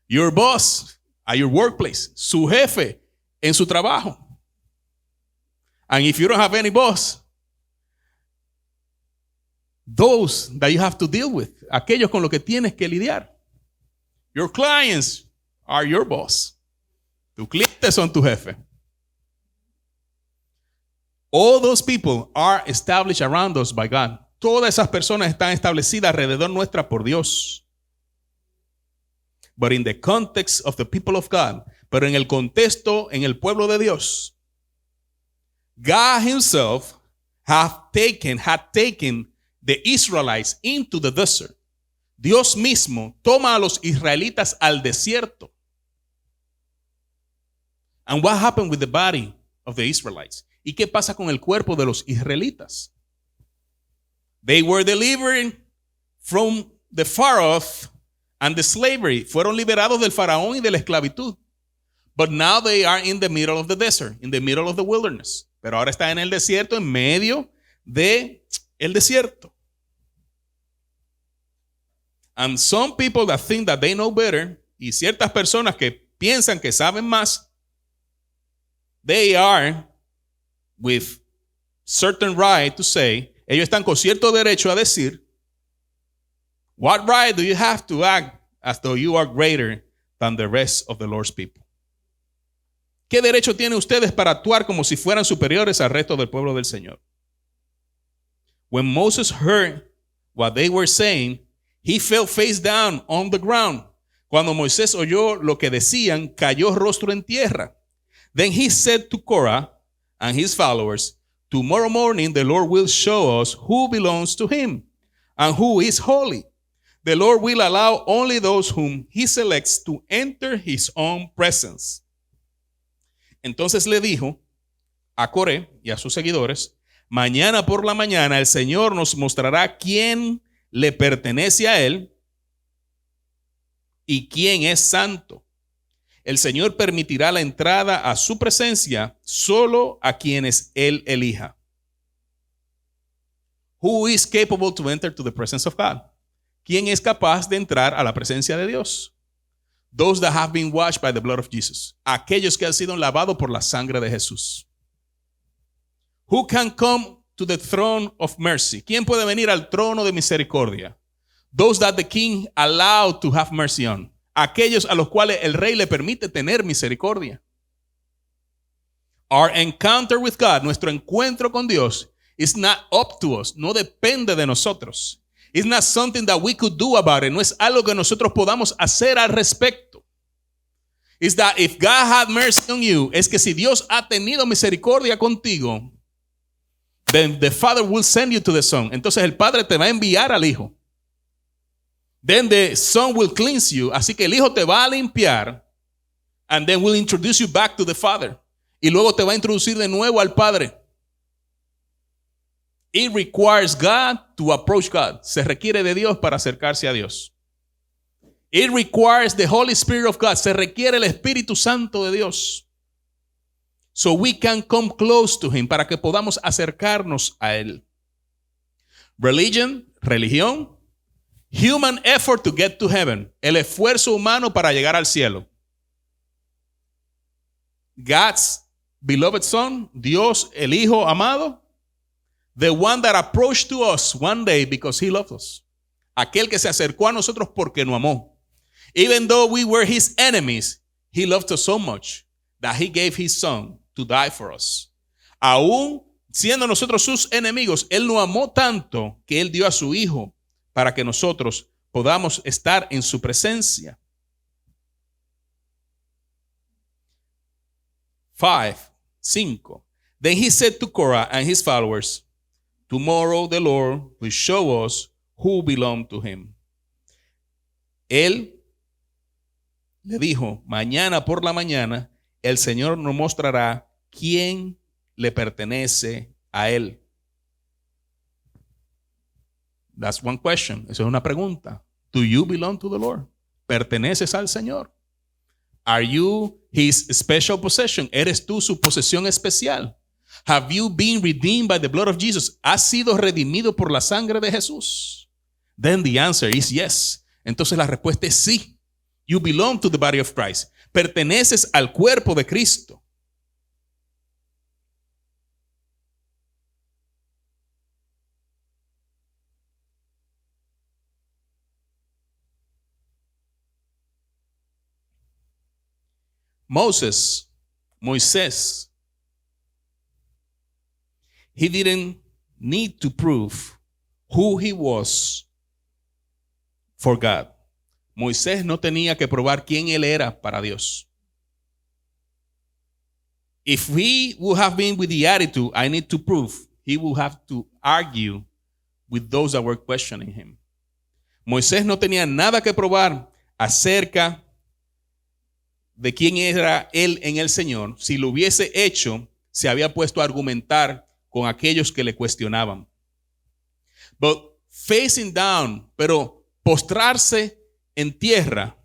Your boss at your workplace, su jefe en su trabajo. And if you don't have any boss, those that you have to deal with, aquellos con los que tienes que lidiar. Your clients are your boss. Tus clientes son tu jefe. All those people are established around us by God. Todas esas personas están establecidas alrededor nuestra por Dios. But in the context of the people of God, pero en el contexto, en el pueblo de Dios, God himself had taken the Israelites into the desert. Dios mismo toma a los israelitas al desierto. And what happened with the body of the Israelites? ¿Y qué pasa con el cuerpo de los israelitas? They were delivered from the Pharaoh and the slavery. Fueron liberados del faraón y de la esclavitud. But now they are in the middle of the desert, in the middle of the wilderness. Pero ahora está en el desierto, en medio de el desierto. And some people that think that they know better, y ciertas personas que piensan que saben más, they are with certain right to say, ellos están con cierto derecho a decir, what right do you have to act as though you are greater than the rest of the Lord's people? ¿Qué derecho tienen ustedes para actuar como si fueran superiores al resto del pueblo del Señor? When Moses heard what they were saying, he fell face down on the ground. Cuando Moisés oyó lo que decían, cayó rostro en tierra. Then he said to Korah and his followers, tomorrow morning the Lord will show us who belongs to him and who is holy. The Lord will allow only those whom he selects to enter his own presence. Entonces le dijo a Coré y a sus seguidores, mañana por la mañana el Señor nos mostrará quién le pertenece a él y quién es santo. El Señor permitirá la entrada a su presencia solo a quienes él elija. Who is capable to enter to the presence of God? ¿Quién es capaz de entrar a la presencia de Dios? Those that have been washed by the blood of Jesus. Aquellos que han sido lavados por la sangre de Jesús. Who can come to the throne of mercy? ¿Quién puede venir al trono de misericordia? Those that the king allowed to have mercy on. Aquellos a los cuales el rey le permite tener misericordia. Our encounter with God, nuestro encuentro con Dios, is not up to us. No depende de nosotros. It's not something that we could do about it. No es algo que nosotros podamos hacer al respecto. It's that if God had mercy on you, es que si Dios ha tenido misericordia contigo, then the Father will send you to the Son. Entonces el Padre te va a enviar al Hijo. Then the Son will cleanse you. Así que el Hijo te va a limpiar. And then will introduce you back to the Father. Y luego te va a introducir de nuevo al Padre. It requires God to approach God. Se requiere de Dios para acercarse a Dios. It requires the Holy Spirit of God. Se requiere el Espíritu Santo de Dios. So we can come close to Him. Para que podamos acercarnos a Él. Religión. Human effort to get to heaven. El esfuerzo humano para llegar al cielo. God's beloved Son. Dios, el Hijo amado. The one that approached to us one day because he loved us. Aquel que se acercó a nosotros porque nos amó. Even though we were his enemies, he loved us so much that he gave his son to die for us. Aún siendo nosotros sus enemigos, él nos amó tanto que él dio a su hijo para que nosotros podamos estar en su presencia. 5. Then he said to Korah and his followers, tomorrow the Lord will show us who belong to him. Él le dijo, mañana por la mañana el Señor nos mostrará quién le pertenece a él. That's one question. Esa es una pregunta. Do you belong to the Lord? ¿Perteneces al Señor? Are you his special possession? ¿Eres tú su posesión especial? Have you been redeemed by the blood of Jesus? ¿Has sido redimido por la sangre de Jesús? Then the answer is yes. Entonces la respuesta es sí. You belong to the body of Christ. Perteneces al cuerpo de Cristo. Moisés, he didn't need to prove who he was for God. Moisés no tenía que probar quién él era para Dios. If we would have been with the attitude, I need to prove, he would have to argue with those that were questioning him. Moisés no tenía nada que probar acerca de quién era él en el Señor. Si lo hubiese hecho, se había puesto a argumentar con aquellos que le cuestionaban. But facing down, pero postrarse en tierra,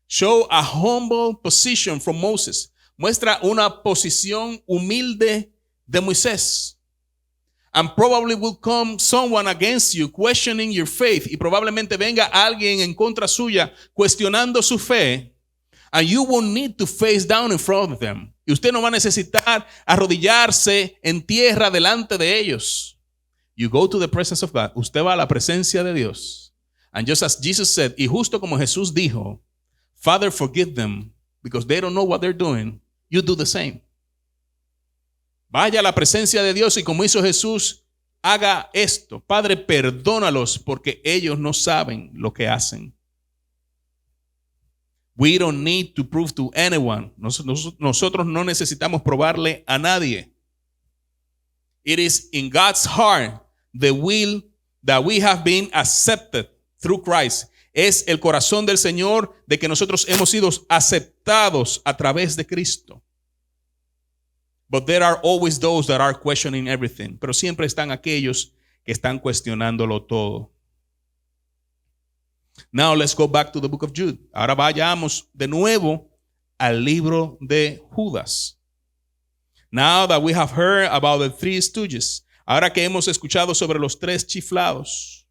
show a humble position from Moses. Muestra una posición humilde de Moisés. And probably will come someone against you questioning your faith. Y probablemente venga alguien en contra suya cuestionando su fe. And you won't need to face down in front of them. Y usted no va a necesitar arrodillarse en tierra delante de ellos. You go to the presence of God. Usted va a la presencia de Dios. And just as Jesus said, y justo como Jesús dijo, Father, forgive them because they don't know what they're doing. You do the same. Vaya a la presencia de Dios y como hizo Jesús, haga esto. Padre, perdónalos porque ellos no saben lo que hacen. We don't need to prove to anyone. Nosotros no necesitamos probarle a nadie. It is in God's heart the will that we have been accepted through Christ. Es el corazón del Señor de que nosotros hemos sido aceptados a través de Cristo. But there are always those that are questioning everything. Pero siempre están aquellos que están cuestionándolo todo. Now let's go back to the book of Jude. Ahora vayamos de nuevo al libro de Judas. Now that we have heard about the three stooges. Ahora que hemos escuchado sobre los tres chiflados.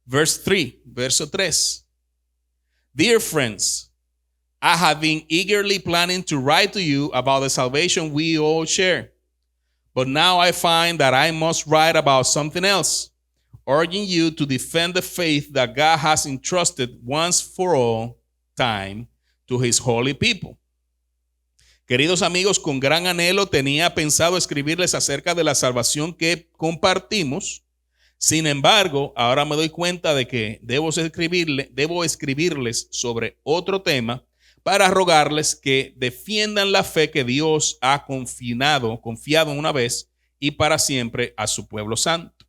Verse 3, verso 3. Dear friends, I have been eagerly planning to write to you about the salvation we all share. But now I find that I must write about something else, urging you to defend the faith that God has entrusted once for all time to his holy people. Queridos amigos, con gran anhelo tenía pensado escribirles acerca de la salvación que compartimos. Sin embargo, ahora me doy cuenta de que debo escribirles sobre otro tema para rogarles que defiendan la fe que Dios ha confiado una vez y para siempre a su pueblo santo.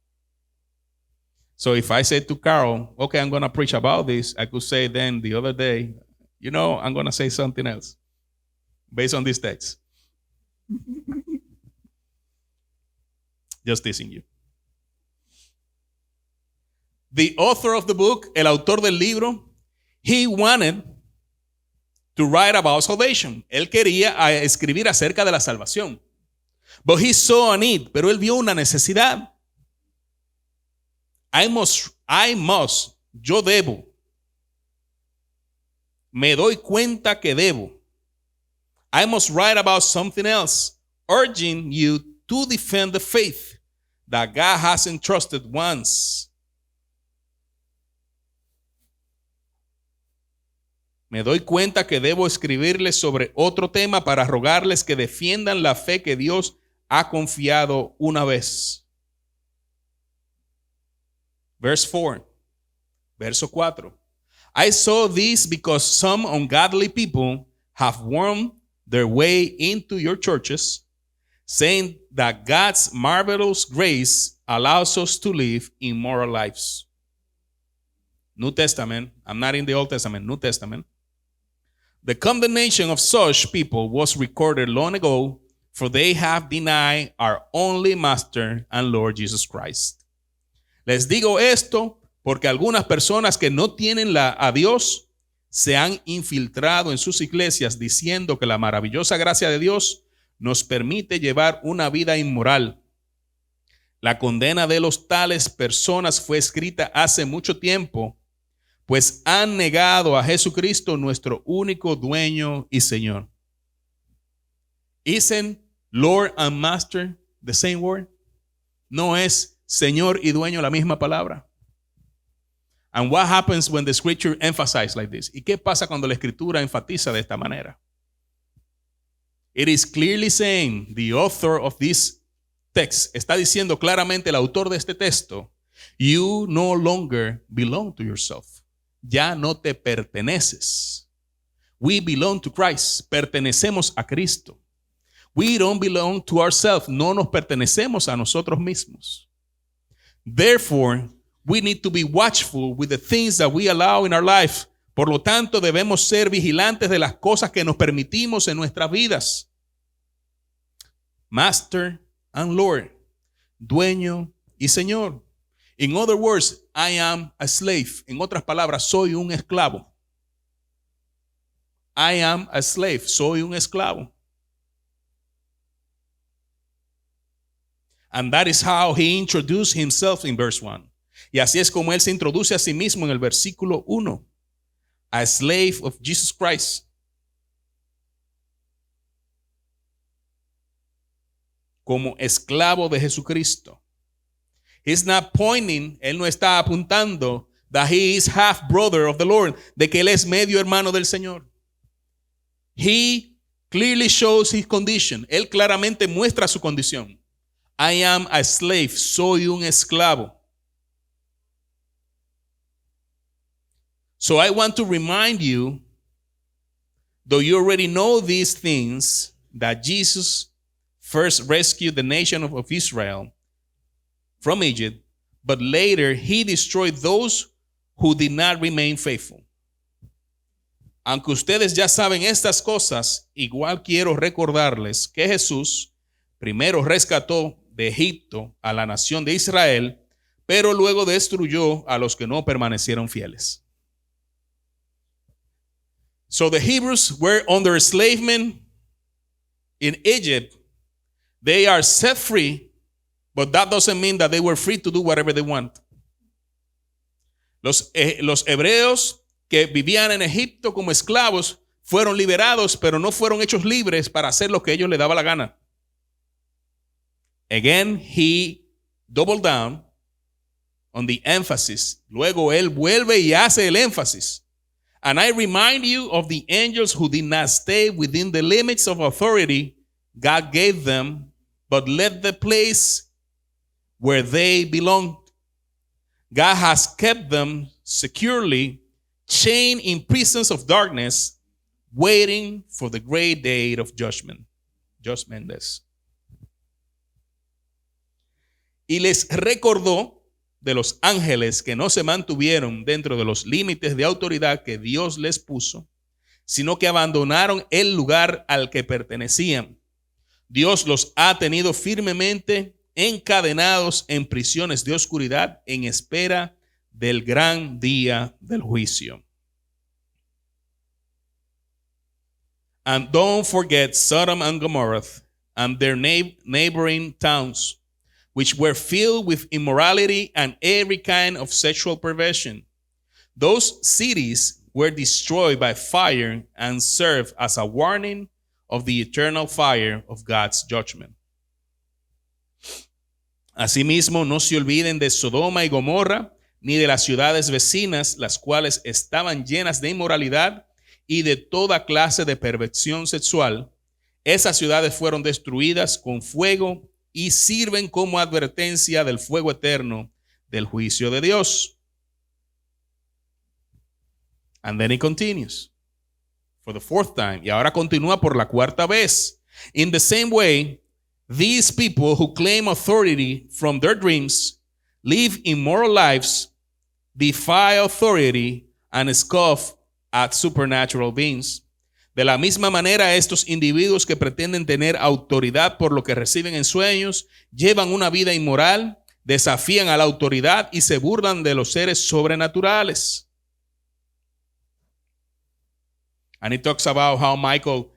So if I say to Carol, okay, I'm going to preach about this, I could say then the other day, I'm going to say something else based on this text. Just teasing you. The author of the book, el autor del libro, he wanted to write about salvation. Él quería escribir acerca de la salvación. But he saw a need, pero él vio una necesidad. I must, yo debo. Me doy cuenta que debo. I must write about something else, urging you to defend the faith that God has entrusted once. Me doy cuenta que debo escribirles sobre otro tema para rogarles que defiendan la fe que Dios ha confiado una vez. Verse 4. Verso 4. I saw this because some ungodly people have wormed their way into your churches, saying that God's marvelous grace allows us to live immoral lives. New Testament. I'm not in the Old Testament. New Testament. The condemnation of such people was recorded long ago, for they have denied our only Master and Lord Jesus Christ. Les digo esto porque algunas personas que no tienen a Dios se han infiltrado en sus iglesias diciendo que la maravillosa gracia de Dios nos permite llevar una vida inmoral. La condena de los tales personas fue escrita hace mucho tiempo, pues han negado a Jesucristo, nuestro único dueño y Señor. Isn't Lord and Master the same word? ¿No es Señor y dueño la misma palabra? And what happens when the scripture emphasizes like this? ¿Y qué pasa cuando la escritura enfatiza de esta manera? It is clearly saying, the author of this text, está diciendo claramente el autor de este texto, you no longer belong to yourself. Ya no te perteneces. We belong to Christ. Pertenecemos a Cristo. We don't belong to ourselves. No nos pertenecemos a nosotros mismos. Therefore, we need to be watchful with the things that we allow in our life. Por lo tanto, debemos ser vigilantes de las cosas que nos permitimos en nuestras vidas. Master and Lord, dueño y señor. In other words, I am a slave. En otras palabras, soy un esclavo. I am a slave. Soy un esclavo. And that is how he introduced himself in verse 1. Y así es como él se introduce a sí mismo en el versículo 1. A slave of Jesus Christ. Como esclavo de Jesucristo. He's not pointing, él no está apuntando that he is half brother of the Lord, de que él es medio hermano del Señor. He clearly shows his condition. Él claramente muestra su condición. I am a slave, soy un esclavo. So I want to remind you, though you already know these things, that Jesus first rescued the nation of Israel from Egypt, but later he destroyed those who did not remain faithful. Aunque ustedes ya saben estas cosas, igual quiero recordarles que Jesús primero rescató de Egipto a la nación de Israel, pero luego destruyó a los que no permanecieron fieles. So the Hebrews were under enslavement in Egypt. They are set free, but that doesn't mean that they were free to do whatever they want. Los hebreos que vivían en Egipto como esclavos fueron liberados, pero no fueron hechos libres para hacer lo que ellos les daba la gana. Again, he doubled down on the emphasis. Luego él vuelve y hace el énfasis. And I remind you of the angels who did not stay within the limits of authority God gave them, but left the place where they belonged. God has kept them securely chained in prisons of darkness, waiting for the great day of judgment. Judgment Day. Y les recordó de los ángeles que no se mantuvieron dentro de los límites de autoridad que Dios les puso, sino que abandonaron el lugar al que pertenecían. Dios los ha tenido firmemente encadenados en prisiones de oscuridad en espera del gran día del juicio. And don't forget Sodom and Gomorrah and their neighboring towns, which were filled with immorality and every kind of sexual perversion. Those cities were destroyed by fire and served as a warning of the eternal fire of God's judgment. Asimismo, no se olviden de Sodoma y Gomorra, ni de las ciudades vecinas, las cuales estaban llenas de inmoralidad y de toda clase de perversión sexual. Esas ciudades fueron destruidas con fuego y sirven como advertencia del fuego eterno del juicio de Dios. And then he continues for the fourth time. Y ahora continúa por la cuarta vez. In the same way, these people who claim authority from their dreams live immoral lives, defy authority, and scoff at supernatural beings. De la misma manera, estos individuos que pretenden tener autoridad por lo que reciben en sueños, llevan una vida inmoral, desafían a la autoridad y se burlan de los seres sobrenaturales. And he talks about how Michael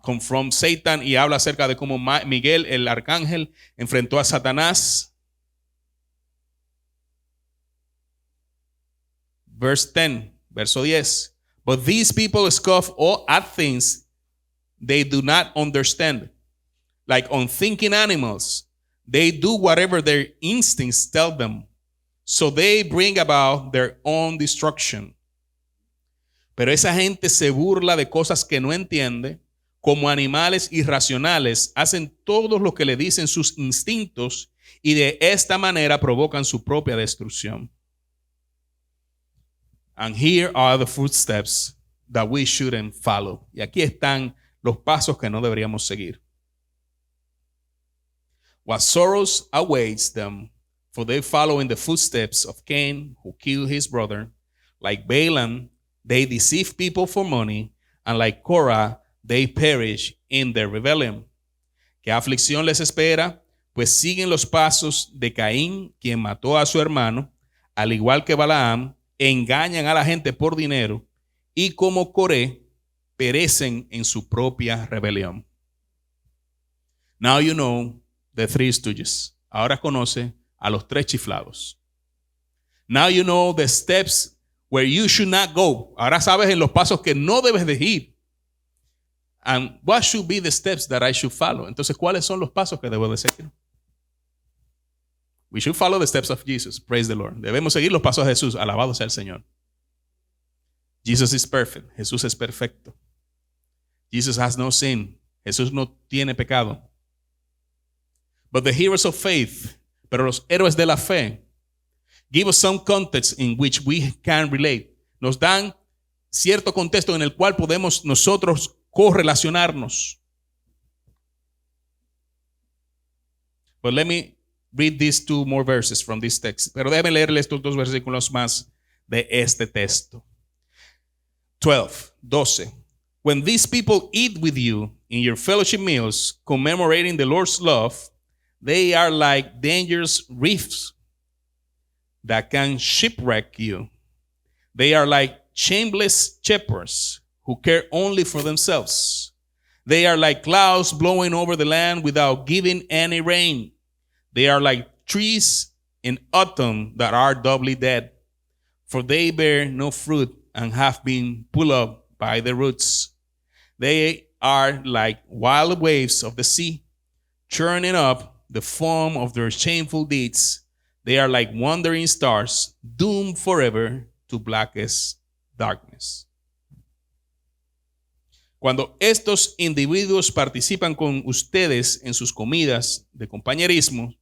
confronts Satan y habla acerca de cómo Miguel, el arcángel, enfrentó a Satanás. Verse 10, verso 10. But these people scoff all at things they do not understand. Like unthinking animals, they do whatever their instincts tell them. So they bring about their own destruction. Pero esa gente se burla de cosas que no entiende. Como animales irracionales, hacen todo lo que le dicen sus instintos y de esta manera provocan su propia destrucción. And here are the footsteps that we shouldn't follow. Y aquí están los pasos que no deberíamos seguir. What sorrows awaits them For they follow in the footsteps of Cain, who killed his brother. Like Balaam, they deceive people for money, and like Korah, they perish in their rebellion. ¿Qué aflicción les espera? Pues siguen los pasos de Caín, quien mató a su hermano, al igual que Balaam, engañan a la gente por dinero, y como Coré, perecen en su propia rebelión. Now you know the three stooges. Ahora conoce a los tres chiflados. Now you know the steps where you should not go. Ahora sabes en los pasos que no debes de ir. And what should be the steps that I should follow? Entonces, ¿cuáles son los pasos que debo de seguir? We should follow the steps of Jesus. Praise the Lord. Debemos seguir los pasos de Jesús. Alabado sea el Señor. Jesus is perfect. Jesús es perfecto. Jesus has no sin. Jesús no tiene pecado. But the heroes of faith, pero los héroes de la fe, give us some context in which we can relate. Nos dan cierto contexto en el cual podemos nosotros correlacionarnos. But let me read these two more verses from this text. Pero déjame leerle estos dos versículos más de este texto. 12. When these people eat with you in your fellowship meals, commemorating the Lord's love, they are like dangerous reefs that can shipwreck you. They are like shameless shepherds who care only for themselves. They are like clouds blowing over the land without giving any rain. They are like trees in autumn that are doubly dead, for they bear no fruit and have been pulled up by the roots. They are like wild waves of the sea, churning up the foam of their shameful deeds. They are like wandering stars, doomed forever to blackest darkness. Cuando estos individuos participan con ustedes en sus comidas de compañerismo,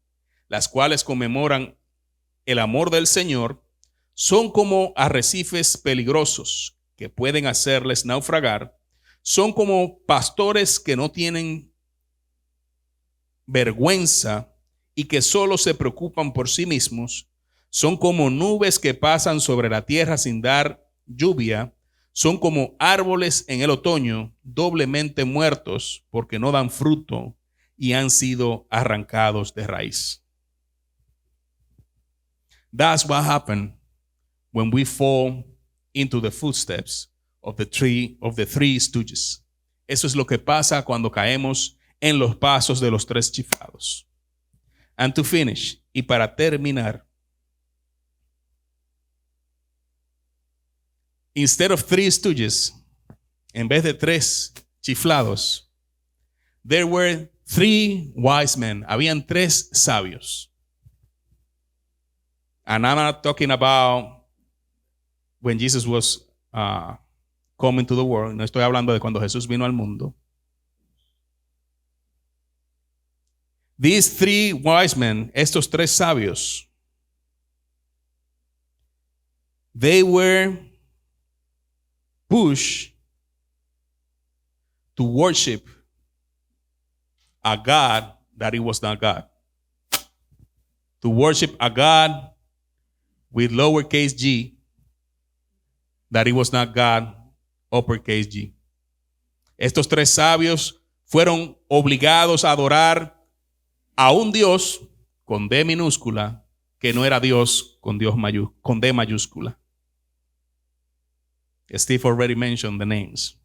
las cuales conmemoran el amor del Señor, son como arrecifes peligrosos que pueden hacerles naufragar. Son como pastores que no tienen vergüenza y que solo se preocupan por sí mismos. Son como nubes que pasan sobre la tierra sin dar lluvia. Son como árboles en el otoño, doblemente muertos porque no dan fruto y han sido arrancados de raíz. That's what happened when we fall into the footsteps of the three stooges. Eso es lo que pasa cuando caemos en los pasos de los tres chiflados. And to finish, y para terminar, instead of three stooges, en vez de tres chiflados, there were three wise men. Habían tres sabios. And I'm not talking about when Jesus was coming to the world. No estoy hablando de cuando Jesús vino al mundo. These three wise men, estos tres sabios, they were pushed to worship a God that it was not God. To worship a God with lowercase g, that it was not God, uppercase G. Estos tres sabios fueron obligados a adorar a un Dios con D minúscula que no era Dios con D mayúscula. Steve already mentioned the names.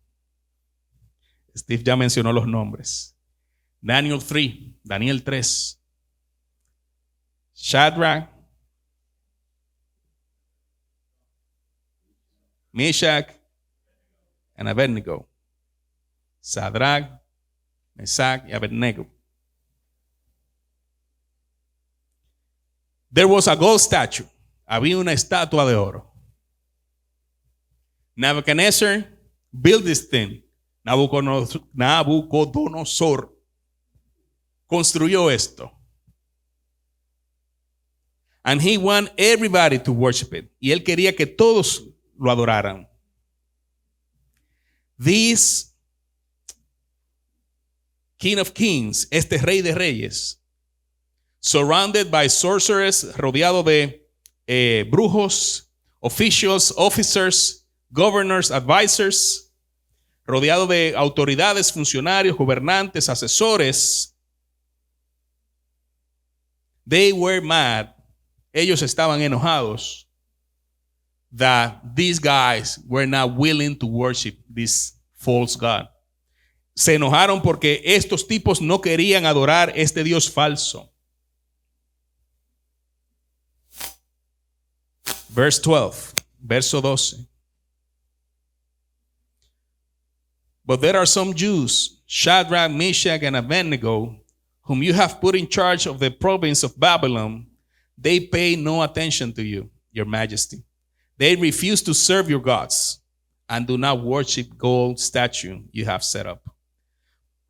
Steve ya mencionó los nombres. Daniel 3. Shadrach, Meshach, and Abednego. Sadrach, Mesach, y Abednego. There was a gold statue. Había una estatua de oro. Nebuchadnezzar built this thing. Nabucodonosor construyó esto. And he wanted everybody to worship it. Y él quería que todos lo adoraran. This King of Kings, este Rey de Reyes, surrounded by sorcerers, rodeado de brujos, officers, governors, advisors, rodeado de autoridades, funcionarios, gobernantes, asesores. They were mad. Ellos estaban enojados that these guys were not willing to worship this false God. Se enojaron porque estos tipos no querían adorar este Dios falso. Verse 12, verso 12. But there are some Jews, Shadrach, Meshach, and Abednego, whom you have put in charge of the province of Babylon. They pay no attention to you, your majesty. They refuse to serve your gods and do not worship gold statue you have set up.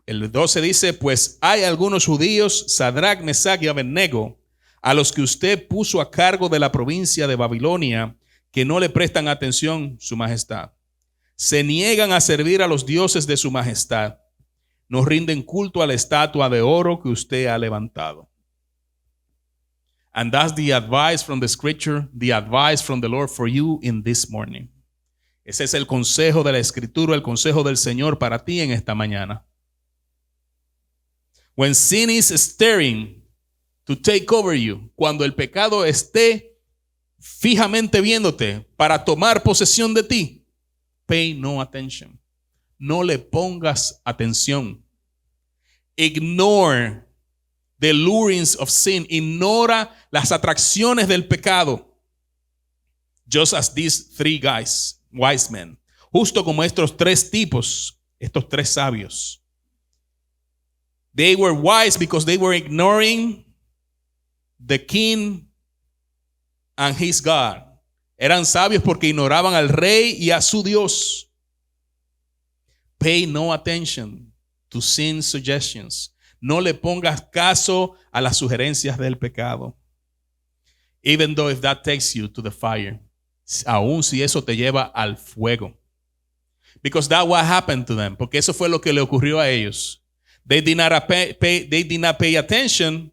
El 12 dice, pues hay algunos judíos, Sadrach, Mesach y Abednego, a los que usted puso a cargo de la provincia de Babilonia, que no le prestan atención, su majestad. Se niegan a servir a los dioses de su majestad. No rinden culto a la estatua de oro que usted ha levantado. And that's the advice from the scripture, the advice from the Lord for you in this morning. Ese es el consejo de la escritura, el consejo del Señor para ti en esta mañana. When sin is stirring to take over you, cuando el pecado esté fijamente viéndote para tomar posesión de ti, pay no attention. No le pongas atención. Ignore the lurings of sin. Ignora las atracciones del pecado. Just as these three guys, wise men. Justo como estos tres tipos, estos tres sabios. They were wise because they were ignoring the king and his God. Eran sabios porque ignoraban al rey y a su Dios. Pay no attention to sin suggestions. No le pongas caso a las sugerencias del pecado. Even though if that takes you to the fire. Aun si eso te lleva al fuego. Because that's what happened to them. Porque eso fue lo que le ocurrió a ellos. They did not pay attention.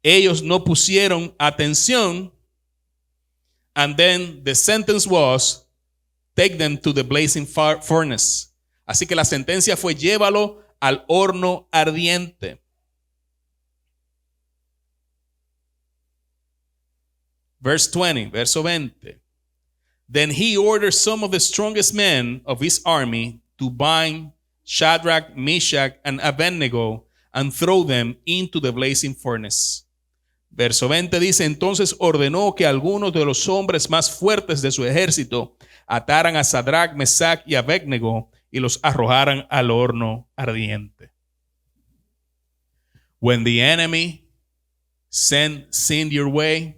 Ellos no pusieron atención. And then the sentence was, take them to the blazing furnace. Así que la sentencia fue, llévalo al horno ardiente. Verse 20, verso 20. Then he ordered some of the strongest men of his army to bind Shadrach, Meshach, and Abednego and throw them into the blazing furnace. Verso 20 dice, entonces ordenó que algunos de los hombres más fuertes de su ejército ataran a Sadrach, Mesach y Abednego y los arrojaran al horno ardiente. When the enemy send sin your way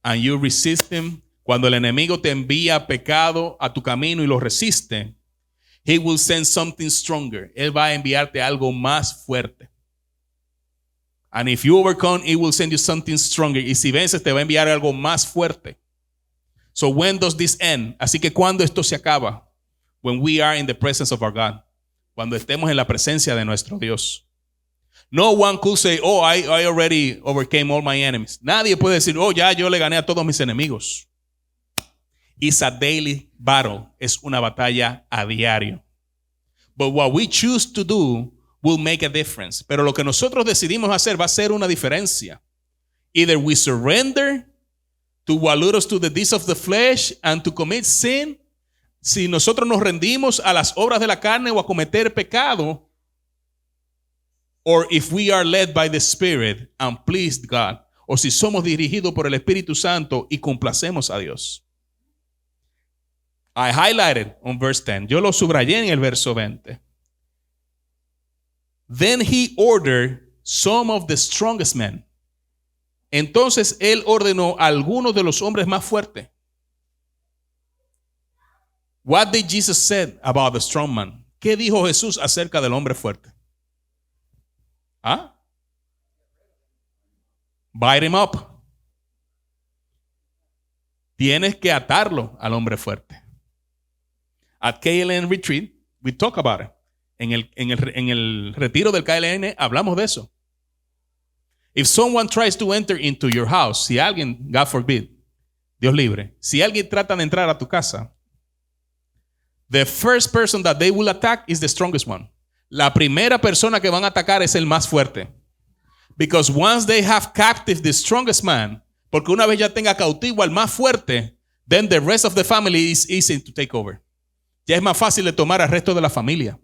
and you resist him, cuando el enemigo te envía pecado a tu camino y lo resiste, he will send something stronger. Él va a enviarte algo más fuerte. And if you overcome, it will send you something stronger. Y si vences, te va a enviar algo más fuerte. So when does this end? Así que cuando esto se acaba? When we are in the presence of our God. Cuando estemos en la presencia de nuestro Dios. No one could say, oh, I already overcame all my enemies. Nadie puede decir, oh, ya yo le gané a todos mis enemigos. It's a daily battle. Es una batalla a diario. But what we choose to do will make a difference. Pero lo que nosotros decidimos hacer va a ser una diferencia. Either we surrender to what lures us to the deeds of the flesh and to commit sin. Si nosotros nos rendimos a las obras de la carne o a cometer pecado, or if we are led by the Spirit and pleased God, o si somos dirigidos por el Espíritu Santo y complacemos a Dios. I highlighted on verse 10. Yo lo subrayé en el verso 20. Then he ordered some of the strongest men. Entonces él ordenó a algunos de los hombres más fuertes. What did Jesus say about the strong man? ¿Qué dijo Jesús acerca del hombre fuerte? ¿Ah? Bind him up. Tienes que atarlo al hombre fuerte. At KLN Retreat, we talk about it. En el retiro del KLN hablamos de eso. If someone tries to enter into your house, si alguien, God forbid, Dios libre, si alguien trata de entrar a tu casa, the first person that they will attack is the strongest one. La primera persona que van a atacar es el más fuerte. Because once they have captive the strongest man, porque una vez ya tenga cautivo al más fuerte, then the rest of the family is easy to take over. Ya es más fácil de tomar al resto de la familia.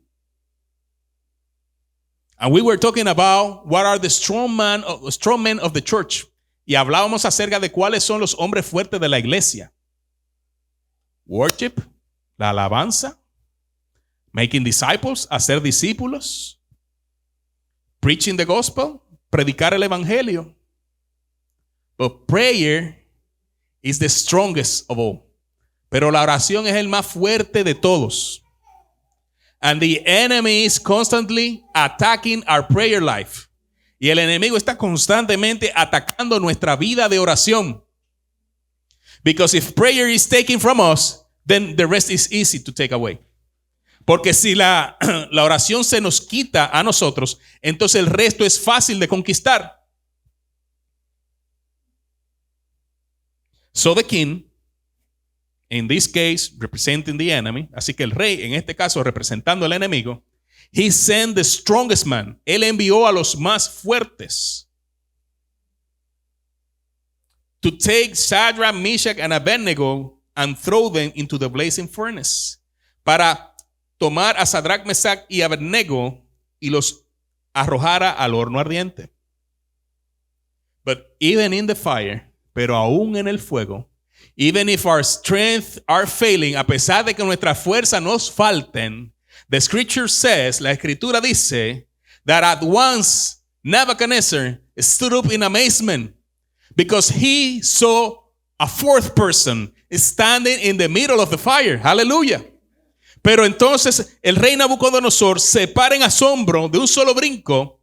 And we were talking about what are the strong men of the church. Y hablábamos acerca de cuáles son los hombres fuertes de la iglesia. Worship, la alabanza, making disciples, hacer discípulos, preaching the gospel, predicar el evangelio. But prayer is the strongest of all. Pero la oración es el más fuerte de todos. And the enemy is constantly attacking our prayer life. Y el enemigo está constantemente atacando nuestra vida de oración. Because if prayer is taken from us, then the rest is easy to take away. Porque si la oración se nos quita a nosotros, entonces el resto es fácil de conquistar. So the king, in this case, representing the enemy, así que el rey, en este caso, representando al enemigo, he sent the strongest man. Él envió a los más fuertes to take Shadrach, Meshach, and Abednego and throw them into the blazing furnace. Para tomar a Shadrach, Meshach y Abednego y los arrojara al horno ardiente. But even in the fire, pero aún en el fuego, even if our strength are failing, a pesar de que nuestra fuerza nos falten, the scripture says, la escritura dice, that at once Nebuchadnezzar stood up in amazement because he saw a fourth person standing in the middle of the fire. Hallelujah. Pero entonces el rey Nabucodonosor se para en asombro de un solo brinco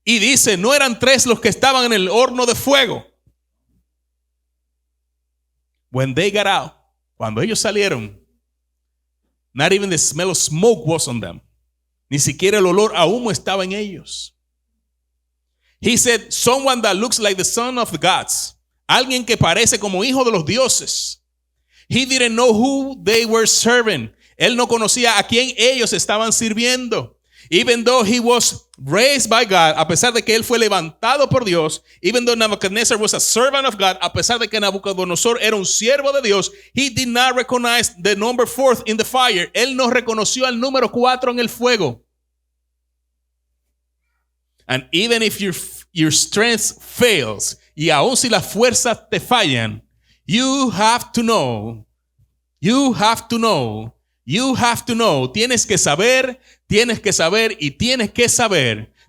y dice, no eran tres los que estaban en el horno de fuego. When they got out, cuando ellos salieron, not even the smell of smoke was on them. Ni siquiera el olor a humo estaba en ellos. He said, someone that looks like the son of the gods. Alguien que parece como hijo de los dioses. He didn't know who they were serving. Él no conocía a quién ellos estaban sirviendo. Even though he was raised by God, a pesar de que él fue levantado por Dios, even though Nebuchadnezzar was a servant of God, a pesar de que Nabucodonosor era un siervo de Dios, he did not recognize the number 4 in the fire. Él no reconoció al número 4 en el fuego. And even if your strength fails, y aun si las fuerzas te fallan, you have to know, tienes que saber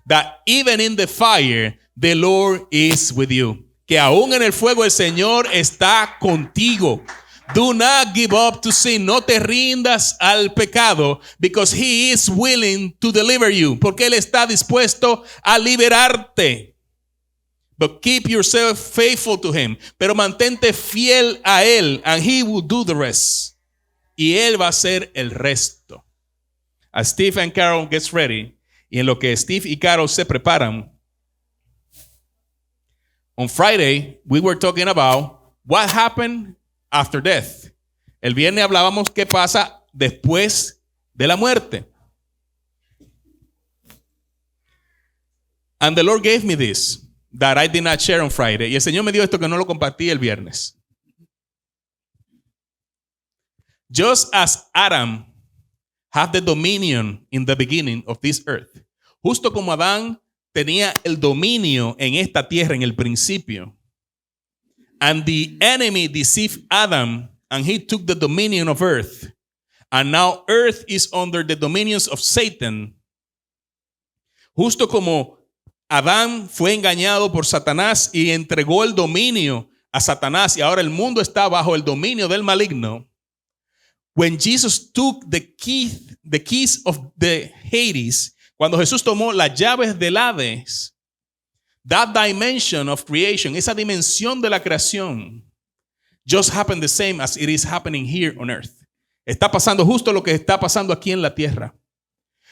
that even in the fire, the Lord is with you. Que aún en el fuego el Señor está contigo. Do not give up to sin. No te rindas al pecado, because He is willing to deliver you. Porque Él está dispuesto a liberarte. But keep yourself faithful to Him. Pero mantente fiel a Él, and He will do the rest. Y Él va a hacer el resto. As Steve and Carol gets ready, y en lo que Steve y Carol se preparan, on Friday we were talking about what happened after death. El viernes hablábamos qué pasa después de la muerte. And the Lord gave me this that I did not share on Friday. Y el Señor me dio esto que no lo compartí el viernes. Just as Adam had the dominion in the beginning of this earth. Justo como Adán tenía el dominio en esta tierra en el principio. And the enemy deceived Adam, and he took the dominion of earth. And now earth is under the dominions of Satan. Justo como Adán fue engañado por Satanás y entregó el dominio a Satanás, y ahora el mundo está bajo el dominio del maligno. When Jesus took the keys of the Hades, cuando Jesús tomó las llaves del Hades, that dimension of creation, esa dimensión de la creación, just happened the same as it is happening here on earth. Está pasando justo lo que está pasando aquí en la tierra.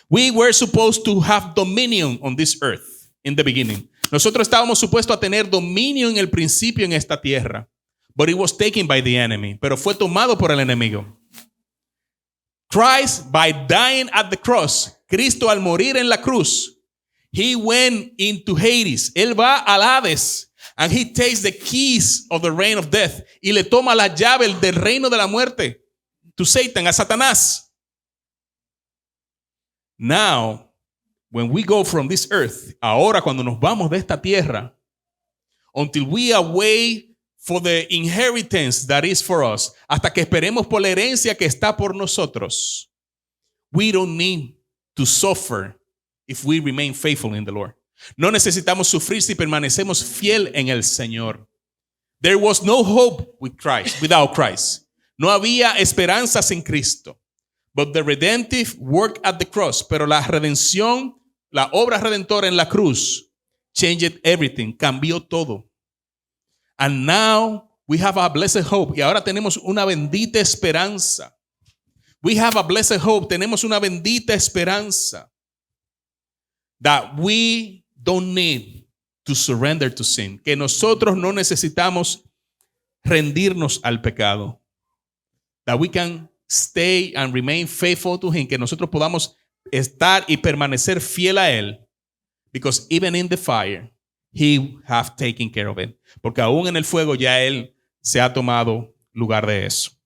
We were supposed to have dominion on this earth in the beginning. Nosotros estábamos supuestos a tener dominio en el principio en esta tierra. But it was taken by the enemy. Pero fue tomado por el enemigo. Christ, by dying at the cross, Cristo al morir en la cruz, he went into Hades. Él va al Hades. And he takes the keys of the reign of death. Y le toma la llave del reino de la muerte. To Satan, a Satanás. Now, when we go from this earth, ahora cuando nos vamos de esta tierra, until we await for the inheritance that is for us, hasta que esperemos por la herencia que está por nosotros, we don't need to suffer if we remain faithful in the Lord. No necesitamos sufrir si permanecemos fiel en el Señor. There was no hope with Christ, without Christ. No había esperanzas en Cristo. But the redemptive work at the cross, pero la redención, la obra redentora en la cruz, changed everything, cambió todo. And now we have a blessed hope. Y ahora tenemos una bendita esperanza. We have a blessed hope. Tenemos una bendita esperanza. That we don't need to surrender to sin. Que nosotros no necesitamos rendirnos al pecado. That we can stay and remain faithful to Him. Que nosotros podamos estar y permanecer fiel a Él. Because even in the fire, He have taken care of it. Porque aún en el fuego ya Él se ha tomado lugar de eso.